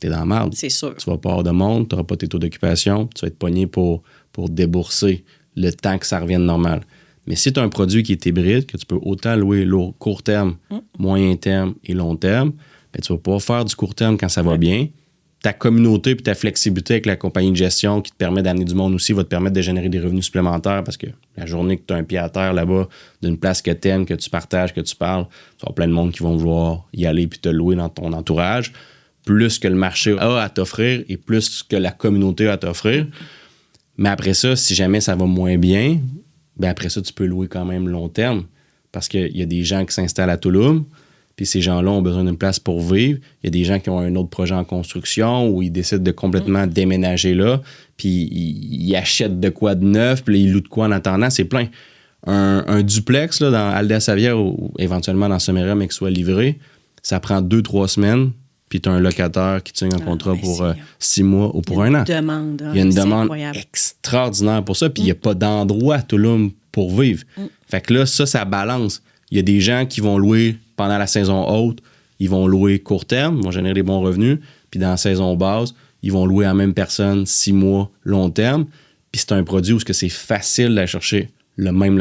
t'es dans la merde. C'est sûr. Tu vas pas avoir de monde, t'auras pas tes taux d'occupation, tu vas être pogné pour débourser le temps que ça revienne normal. Mais si tu as un produit qui est hybride, que tu peux autant louer court terme, moyen terme et long terme, ben tu vas pouvoir faire du court terme quand ça va bien, ta communauté puis ta flexibilité avec la compagnie de gestion qui te permet d'amener du monde aussi va te permettre de générer des revenus supplémentaires parce que la journée que tu as un pied à terre là-bas, d'une place que tu aimes, que tu partages, que tu parles, tu vas avoir plein de monde qui vont vouloir y aller puis te louer dans ton entourage. Plus que le marché a à t'offrir et plus que la communauté a à t'offrir. Mais après ça, si jamais ça va moins bien, ben après ça, tu peux louer quand même long terme parce qu'il y a des gens qui s'installent à Tulum. Puis ces gens-là ont besoin d'une place pour vivre. Il y a des gens qui ont un autre projet en construction où ils décident de complètement déménager là. Puis ils achètent de quoi de neuf, puis ils louent de quoi en attendant. C'est plein. Un duplex là, dans Aldea-Savière ou éventuellement dans Sommeria, mais qui soit livré, ça prend 2-3 semaines. Puis tu as un locataire qui signe un contrat pour 6 mois ou pour 1 an. Demande, il y a une demande incroyable. extraordinaire pour ça. Puis il n'y a pas d'endroit à Tulum pour vivre. Fait que là, ça balance. Il y a des gens qui vont louer pendant la saison haute, ils vont louer court terme, ils vont générer des bons revenus. Puis dans la saison basse, ils vont louer à la même personne 6 mois long terme. Puis c'est un produit où c'est facile d'aller chercher le même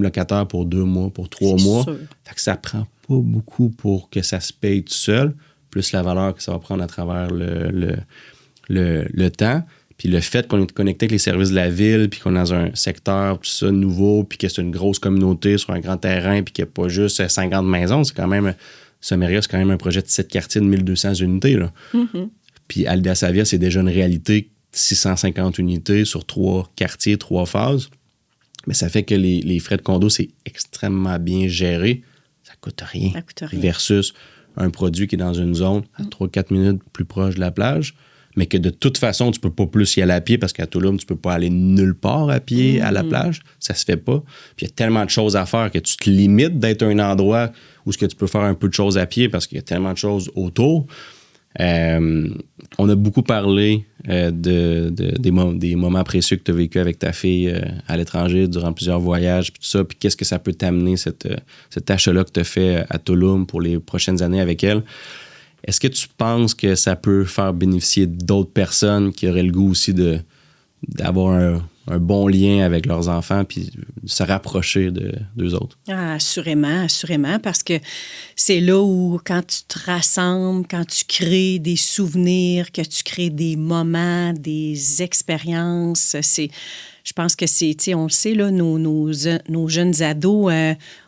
locataire pour 2 mois, pour 3 mois. Sûr. Fait que ça prend pas beaucoup pour que ça se paye tout seul, plus la valeur que ça va prendre à travers le temps. Puis le fait qu'on est connecté avec les services de la ville, puis qu'on est dans un secteur tout ça nouveau, puis que c'est une grosse communauté sur un grand terrain, puis qu'il n'y a pas juste 50 maisons, c'est quand même... Sommeria, c'est quand même un projet de 7 quartiers de 1200 unités. Là. Puis Aldea-Savière, c'est déjà une réalité, 650 unités sur 3 quartiers, 3 phases. Mais ça fait que les frais de condo, c'est extrêmement bien géré. Ça coûte rien. Versus un produit qui est dans une zone à 3-4 minutes plus proche de la plage, mais que de toute façon, tu peux pas plus y aller à pied parce qu'à Tulum, tu peux pas aller nulle part à pied à la plage. Ça se fait pas. Puis il y a tellement de choses à faire que tu te limites d'être un endroit où ce que tu peux faire un peu de choses à pied parce qu'il y a tellement de choses autour. On a beaucoup parlé des moments précieux que tu as vécu avec ta fille à l'étranger durant plusieurs voyages, puis tout ça, puis qu'est-ce que ça peut t'amener, cet achat-là que tu as fait à Tulum pour les prochaines années avec elle. Est-ce que tu penses que ça peut faire bénéficier d'autres personnes qui auraient le goût aussi d'avoir un bon lien avec leurs enfants puis se rapprocher d'eux autres? Ah, assurément, parce que c'est là où, quand tu te rassembles, quand tu crées des souvenirs, que tu crées des moments, des expériences, je pense que c'est, tu sais, on le sait, là, nos jeunes ados,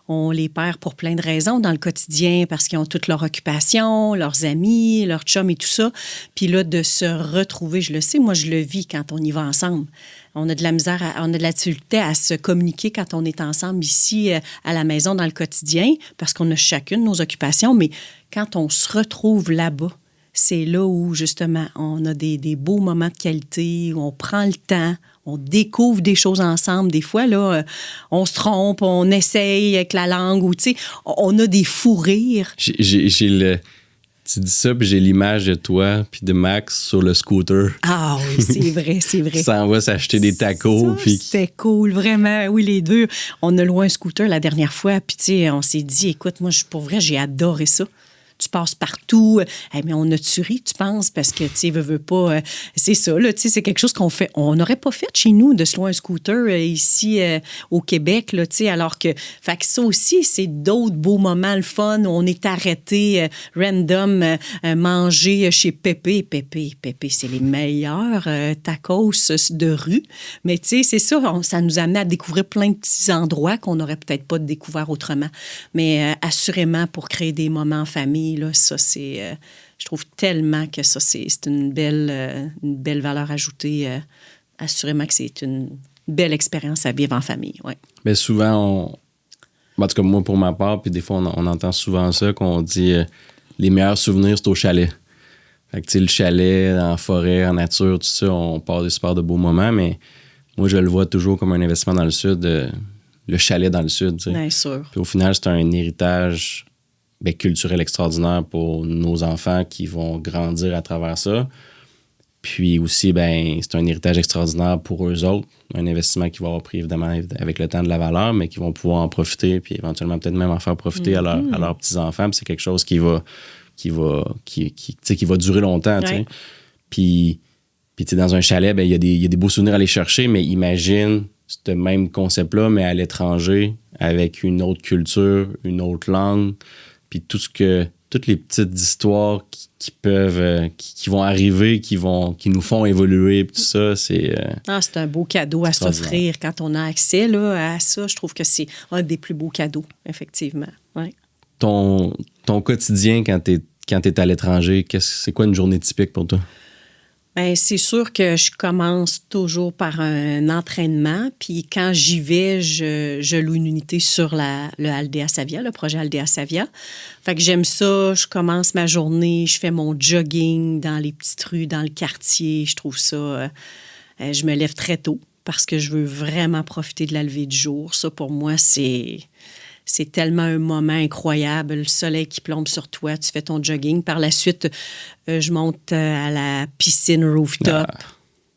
on les perd pour plein de raisons dans le quotidien parce qu'ils ont toute leur occupation, leurs amis, leurs chums et tout ça. Puis là, de se retrouver, je le sais, moi, je le vis quand on y va ensemble. On a de la misère, on a de la difficulté à se communiquer quand on est ensemble ici à la maison dans le quotidien parce qu'on a chacune nos occupations. Mais quand on se retrouve là-bas, c'est là où, justement, on a des beaux moments de qualité, où on prend le temps, on découvre des choses ensemble. Des fois, là, on se trompe, on essaye avec la langue, ou, tu sais, on a des fous rires. Tu dis ça, puis j'ai l'image de toi puis de Max sur le scooter. Ah oui, c'est vrai. Qui s'en va s'acheter des tacos. Puis c'était cool, vraiment. Oui, les deux. On a loué un scooter la dernière fois, puis tu sais, on s'est dit, écoute, moi, pour vrai, j'ai adoré ça. Tu passes partout. Mais on a-tu ri, tu penses? Parce que, tu sais, veux pas... c'est ça, là, tu sais, c'est quelque chose qu'on fait... On n'aurait pas fait chez nous de se louer un scooter ici au Québec, là, tu sais, alors que... Fait que ça aussi, c'est d'autres beaux moments, le fun, où on est arrêté random, manger chez Pépé. Pépé, c'est les meilleurs tacos de rue. Mais, tu sais, c'est ça, ça nous a amené à découvrir plein de petits endroits qu'on n'aurait peut-être pas découvert autrement. Mais assurément, pour créer des moments en famille, là, ça, c'est... je trouve tellement que ça, c'est une belle valeur ajoutée. Assurément que c'est une belle expérience à vivre en famille, oui. Mais souvent, en tout cas, moi, pour ma part, puis des fois, on entend souvent ça, qu'on dit les meilleurs souvenirs, c'est au chalet. Fait que, tu sais, le chalet, en forêt, en nature, tout ça, on passe des super de beaux moments, mais moi, je le vois toujours comme un investissement dans le sud, le chalet dans le sud, tu sais. Bien sûr. Puis au final, c'est un héritage culturel extraordinaire pour nos enfants qui vont grandir à travers ça. Puis aussi, c'est un héritage extraordinaire pour eux autres. Un investissement qui va avoir pris, évidemment, avec le temps de la valeur, mais qui vont pouvoir en profiter, puis éventuellement peut-être même en faire profiter à leurs petits-enfants. Puis c'est quelque chose qui va durer longtemps. Ouais. Puis dans un chalet, il y a des beaux souvenirs à aller chercher, mais imagine ce même concept-là, mais à l'étranger, avec une autre culture, une autre langue, puis tout ce que toutes les petites histoires qui peuvent, qui vont arriver, qui nous font évoluer, tout ça, c'est... c'est un beau cadeau à s'offrir quand on a accès là, à ça. Je trouve que c'est un des plus beaux cadeaux, effectivement. Ouais. Ton quotidien quand t'es à l'étranger, c'est quoi une journée typique pour toi? Bien, c'est sûr que je commence toujours par un entraînement. Puis quand j'y vais, je loue une unité sur le Aldea Savia, le projet Aldea Savia. Fait que j'aime ça. Je commence ma journée, je fais mon jogging dans les petites rues, dans le quartier. Je trouve ça... je me lève très tôt parce que je veux vraiment profiter de la levée du jour. Ça, pour moi, c'est tellement un moment incroyable. Le soleil qui plombe sur toi, tu fais ton jogging. Par la suite, je monte à la piscine rooftop.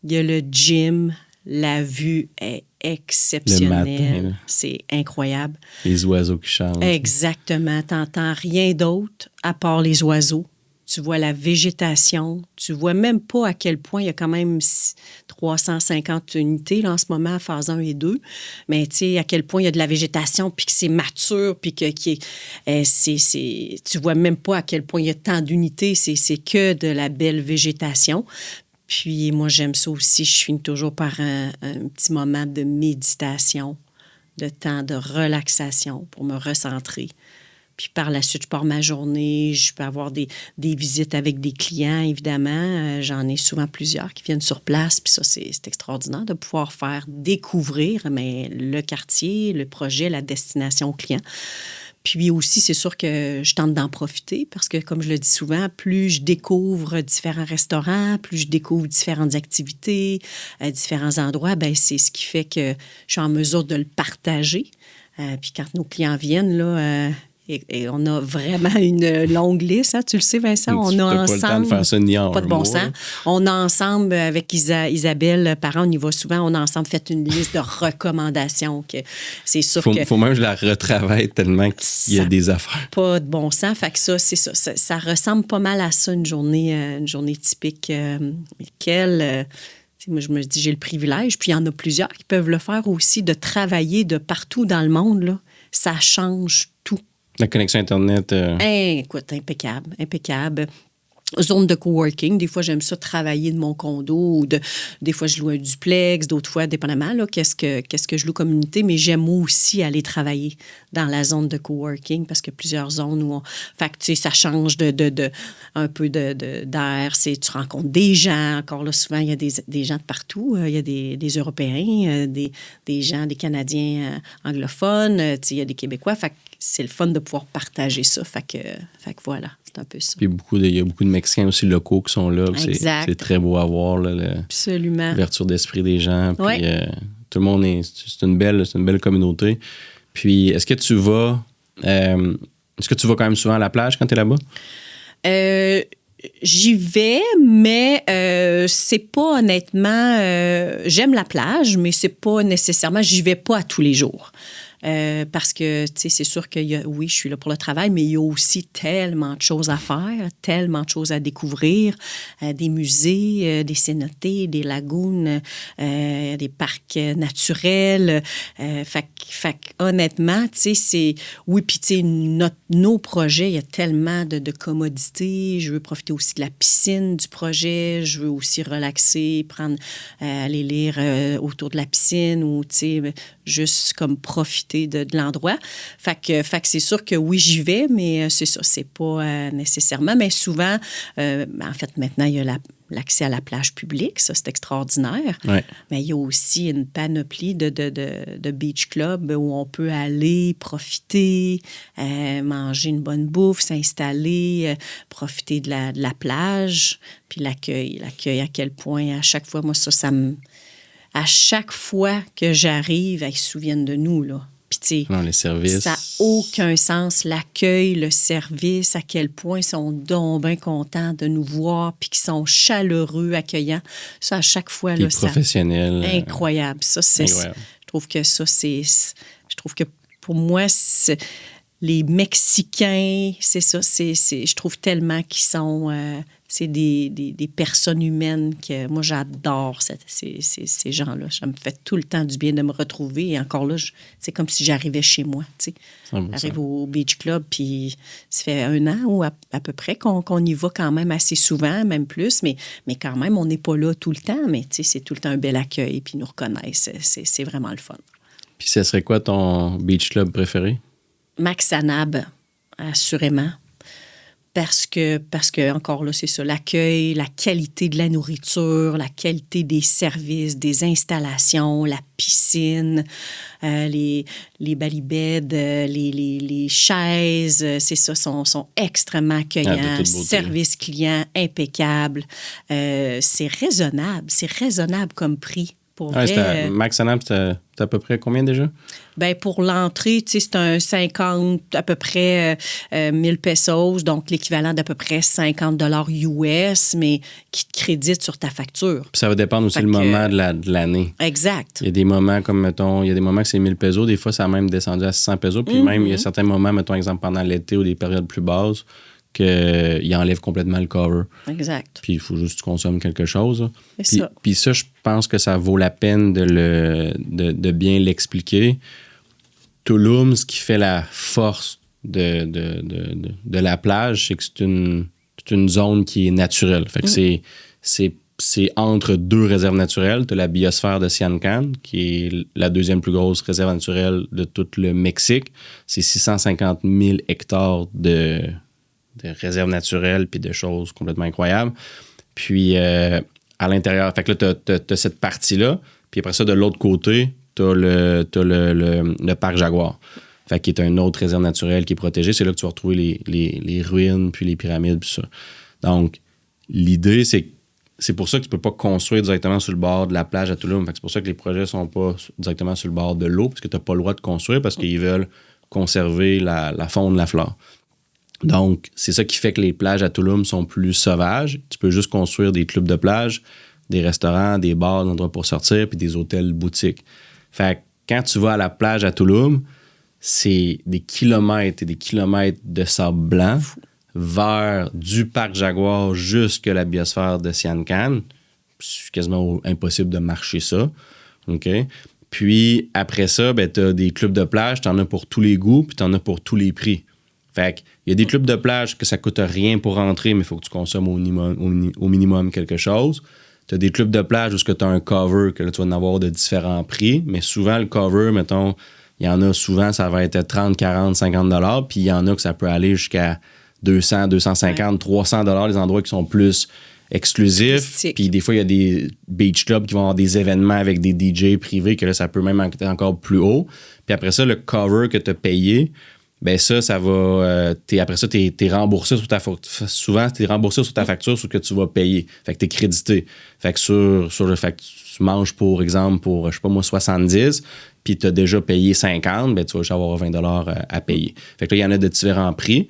Il y a le gym. La vue est exceptionnelle. Le matin, c'est incroyable. Les oiseaux qui chantent. Exactement. Tu n'entends rien d'autre à part les oiseaux. Tu vois la végétation. Tu vois même pas à quel point il y a quand même 350 unités là, en ce moment, phase 1 et 2. Mais tu sais, à quel point il y a de la végétation, puis que c'est mature, puis que tu vois même pas à quel point il y a tant d'unités. C'est que de la belle végétation. Puis moi, j'aime ça aussi. Je finis toujours par un petit moment de méditation, de temps de relaxation pour me recentrer. Puis par la suite, je pars ma journée. Je peux avoir des visites avec des clients, évidemment. J'en ai souvent plusieurs qui viennent sur place. Puis ça, c'est extraordinaire de pouvoir faire découvrir le quartier, le projet, la destination au client. Puis aussi, c'est sûr que je tente d'en profiter parce que, comme je le dis souvent, plus je découvre différents restaurants, plus je découvre différentes activités, différents endroits, bien, c'est ce qui fait que je suis en mesure de le partager. Puis quand nos clients viennent, là... Et on a vraiment une longue liste, hein? Tu le sais, Vincent. On a ensemble. Pas le temps de faire ça ni en pas de bon sens. On a ensemble, avec Isabelle Parent, on y va souvent, on a ensemble fait une liste de recommandations. Que c'est sûr faut même que je la retravaille tellement qu'il y a des affaires. Pas de bon sens. Fait que ça, c'est ça. Ça ressemble pas mal à ça, une journée typique. Moi, je me dis, j'ai le privilège, puis il y en a plusieurs qui peuvent le faire aussi, de travailler de partout dans le monde. Là. Ça change tout. La connexion Internet... Écoute, impeccable. Zone de coworking. Des fois, j'aime ça travailler de mon condo ou des fois, je loue un duplex. D'autres fois, dépendamment, là, qu'est-ce que je loue comme unité. Mais j'aime aussi aller travailler dans la zone de coworking parce qu'il y a plusieurs zones où Fait que, tu sais, ça change un peu d'air. Tu rencontres des gens. Encore là, souvent, il y a des gens de partout. Il y a des Européens, des gens, des Canadiens anglophones. Tu sais, il y a des Québécois. Fait que c'est le fun de pouvoir partager ça. Fait que voilà, c'est un peu ça. Puis il y a beaucoup de Mexicains aussi locaux qui sont là. C'est très beau à voir, là, absolument. L'ouverture d'esprit des gens. Puis ouais. Tout le monde c'est une belle communauté. Puis est-ce que tu vas quand même souvent à la plage quand tu es là-bas? J'y vais, mais c'est pas honnêtement... j'aime la plage, mais c'est pas nécessairement... J'y vais pas à tous les jours. Parce que, tu sais, c'est sûr que oui, je suis là pour le travail, mais il y a aussi tellement de choses à faire, tellement de choses à découvrir, des musées, des cénotés, des lagunes, des parcs naturels. Fait honnêtement, tu sais, c'est... Oui, puis tu sais, nos projets, il y a tellement de commodités. Je veux profiter aussi de la piscine du projet. Je veux aussi relaxer, aller lire autour de la piscine ou, tu sais, juste comme profiter de l'endroit. Fait que c'est sûr que oui, j'y vais, mais c'est ça, c'est pas nécessairement. Mais souvent, en fait, maintenant, il y a l'accès à la plage publique, ça, c'est extraordinaire. Ouais. Mais il y a aussi une panoplie de beach club où on peut aller profiter, manger une bonne bouffe, s'installer, profiter de la plage, puis l'accueil, à quel point, à chaque fois, moi, ça me... À chaque fois que j'arrive, ils se souviennent de nous, là. Puis, tu sais, les services. Ça n'a aucun sens. L'accueil, le service, à quel point ils sont donc bien contents de nous voir, puis qu'ils sont chaleureux, accueillants. Ça, à chaque fois, là, ça... professionnel. Incroyable. Ça, c'est... Incroyable. Je trouve que ça, c'est... Je trouve que, pour moi, les Mexicains, c'est ça. Je trouve tellement qu'ils sont c'est des personnes humaines que moi, j'adore ces gens-là. Ça me fait tout le temps du bien de me retrouver. Et encore là, c'est comme si j'arrivais chez moi. J'arrive au Beach Club, puis ça fait 1 an ou à peu près qu'on y va quand même assez souvent, même plus. Mais quand même, on n'est pas là tout le temps. Mais c'est tout le temps un bel accueil, puis ils nous reconnaissent. C'est vraiment le fun. Puis ce serait quoi ton Beach Club préféré? Maxanab, assurément. Parce que, encore là, c'est ça, l'accueil, la qualité de la nourriture, la qualité des services, des installations, la piscine, les balibèdes, les chaises, c'est ça, sont extrêmement accueillants. Service client impeccable. C'est raisonnable comme prix. Maxanab, c'était à peu près combien déjà? Bien, pour l'entrée, c'est un 50, à peu près 1000 pesos, donc l'équivalent d'à peu près 50 $ US, mais qui te crédite sur ta facture. Puis ça va dépendre aussi le moment de l'année. Exact. Il y a des moments comme, mettons, il y a des moments que c'est 1000 pesos, des fois ça a même descendu à 600 pesos, puis même il y a certains moments, mettons exemple pendant l'été ou des périodes plus basses, qu'il enlève complètement le cover. Exact. Puis il faut juste que tu consommes quelque chose. Ça. Puis ça, je pense que ça vaut la peine de bien l'expliquer. Tulum, ce qui fait la force de la plage, c'est que c'est une zone qui est naturelle. Fait que c'est entre 2 réserves naturelles. Tu as la biosphère de Sian Can, qui est la 2e plus grosse réserve naturelle de tout le Mexique. C'est 650 000 hectares de réserves naturelles puis de choses complètement incroyables. Puis, à l'intérieur, fait que là, t'as cette partie-là. Puis après ça, de l'autre côté, t'as le parc Jaguar. Fait qu'il est une autre réserve naturelle qui est protégée. C'est là que tu vas retrouver les ruines, puis les pyramides, puis ça. Donc, l'idée, c'est pour ça que tu peux pas construire directement sur le bord de la plage à Tulum. Fait que c'est pour ça que les projets sont pas directement sur le bord de l'eau, parce que t'as pas le droit de construire, parce qu'ils veulent conserver la faune, la flore. Donc, c'est ça qui fait que les plages à Tulum sont plus sauvages. Tu peux juste construire des clubs de plage, des restaurants, des bars, des endroits pour sortir, puis des hôtels boutiques. Fait que quand tu vas à la plage à Tulum, c'est des kilomètres et des kilomètres de sable blanc vers du parc Jaguar jusqu'à la biosphère de Sian Can. C'est quasiment impossible de marcher ça. OK? Puis, après ça, ben, tu as des clubs de plage. Tu en as pour tous les goûts, puis tu en as pour tous les prix. Fait qu'il y a des clubs de plage que ça coûte rien pour rentrer, mais il faut que tu consommes au minimum quelque chose. Tu as des clubs de plage où tu as un cover, que là, tu vas en avoir de différents prix, mais souvent, le cover, mettons, il y en a souvent, ça va être 30, 40, 50 $, puis il y en a que ça peut aller jusqu'à 200, 250, 300 $, les endroits qui sont plus exclusifs. Puis des fois, il y a des beach clubs qui vont avoir des événements avec des DJ privés, que là, ça peut même être encore plus haut. Puis après ça, le cover que tu as payé, ben ça va... après ça, t'es remboursé sur ta facture. Souvent, t'es remboursé sur ta facture sur ce que tu vas payer. Fait que t'es crédité. Fait que sur le fait que tu manges, pour exemple, pour, je sais pas moi, 70, puis t'as déjà payé 50, ben tu vas juste avoir 20 $ à payer. Fait que là, il y en a de différents prix.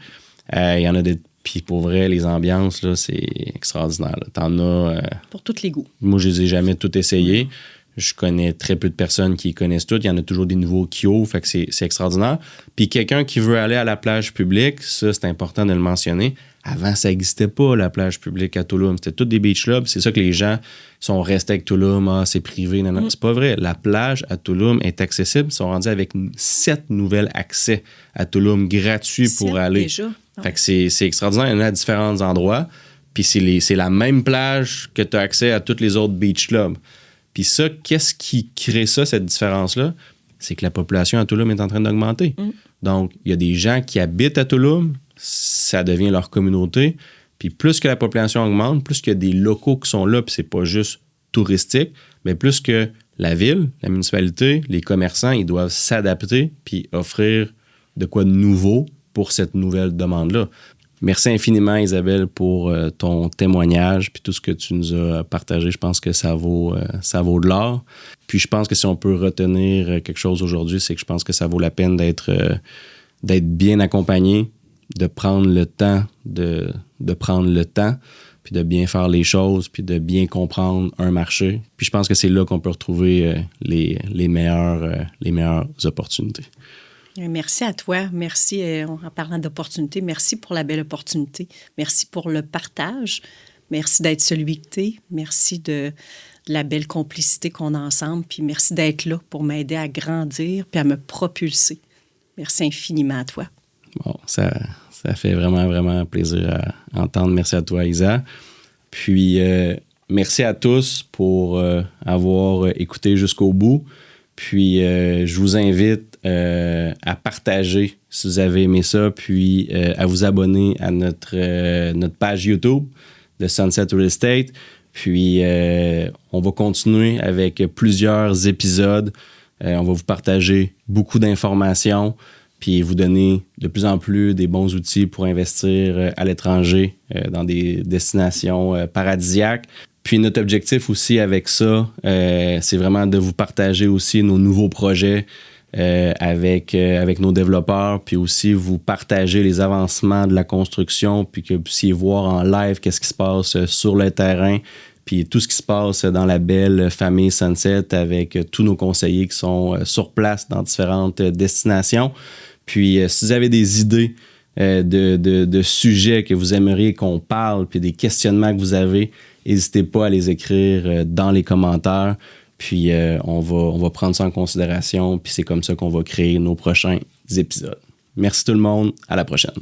Il y en a de... Puis pour vrai, les ambiances, là, c'est extraordinaire. Là. T'en as... pour tous les goûts. Moi, je les ai jamais toutes essayées. Je connais très peu de personnes qui les connaissent toutes. Il y en a toujours des nouveaux qui ouvrent, fait que c'est extraordinaire. Puis quelqu'un qui veut aller à la plage publique, ça, c'est important de le mentionner. Avant, ça n'existait pas, la plage publique à Tulum. C'était toutes des beach clubs. C'est ça que les gens sont restés avec Tulum. Ah, c'est privé. Non, non. C'est pas vrai. La plage à Tulum est accessible. Ils sont rendus avec 7 nouvelles accès à Tulum gratuits pour aller. Déjà? Fait que c'est extraordinaire. Il y en a à différents endroits. Puis c'est la même plage que tu as accès à tous les autres beach clubs. Puis ça, qu'est-ce qui crée ça, cette différence-là? C'est que la population à Tulum est en train d'augmenter. Donc, il y a des gens qui habitent à Tulum, ça devient leur communauté. Puis plus que la population augmente, plus qu'il y a des locaux qui sont là, puis c'est pas juste touristique, mais plus que la ville, la municipalité, les commerçants, ils doivent s'adapter puis offrir de quoi de nouveau pour cette nouvelle demande-là. Merci infiniment, Isabelle, pour ton témoignage puis tout ce que tu nous as partagé. Je pense que ça vaut de l'or. Puis je pense que si on peut retenir quelque chose aujourd'hui, c'est que je pense que ça vaut la peine d'être bien accompagné, de prendre le temps, puis de bien faire les choses, puis de bien comprendre un marché. Puis je pense que c'est là qu'on peut retrouver les meilleures opportunités. Merci à toi. Merci, en parlant d'opportunités, merci pour la belle opportunité. Merci pour le partage. Merci d'être celui que tu es. Merci de la belle complicité qu'on a ensemble. Puis merci d'être là pour m'aider à grandir puis à me propulser. Merci infiniment à toi. Bon, ça fait vraiment, vraiment plaisir à entendre. Merci à toi, Isa. Puis, merci à tous pour avoir écouté jusqu'au bout. Puis, je vous invite à partager si vous avez aimé ça, puis à vous abonner à notre page YouTube de Sunset Real Estate. Puis, on va continuer avec plusieurs épisodes. On va vous partager beaucoup d'informations, puis vous donner de plus en plus des bons outils pour investir à l'étranger dans des destinations paradisiaques. Puis notre objectif aussi avec ça, c'est vraiment de vous partager aussi nos nouveaux projets avec nos développeurs, puis aussi vous partager les avancements de la construction, puis que vous puissiez voir en live qu'est-ce qui se passe sur le terrain, puis tout ce qui se passe dans la belle famille Sunset avec tous nos conseillers qui sont sur place dans différentes destinations. Puis si vous avez des idées de sujets que vous aimeriez qu'on parle, puis des questionnements que vous avez, n'hésitez pas à les écrire dans les commentaires. Puis on va prendre ça en considération. Puis c'est comme ça qu'on va créer nos prochains épisodes. Merci tout le monde. À la prochaine.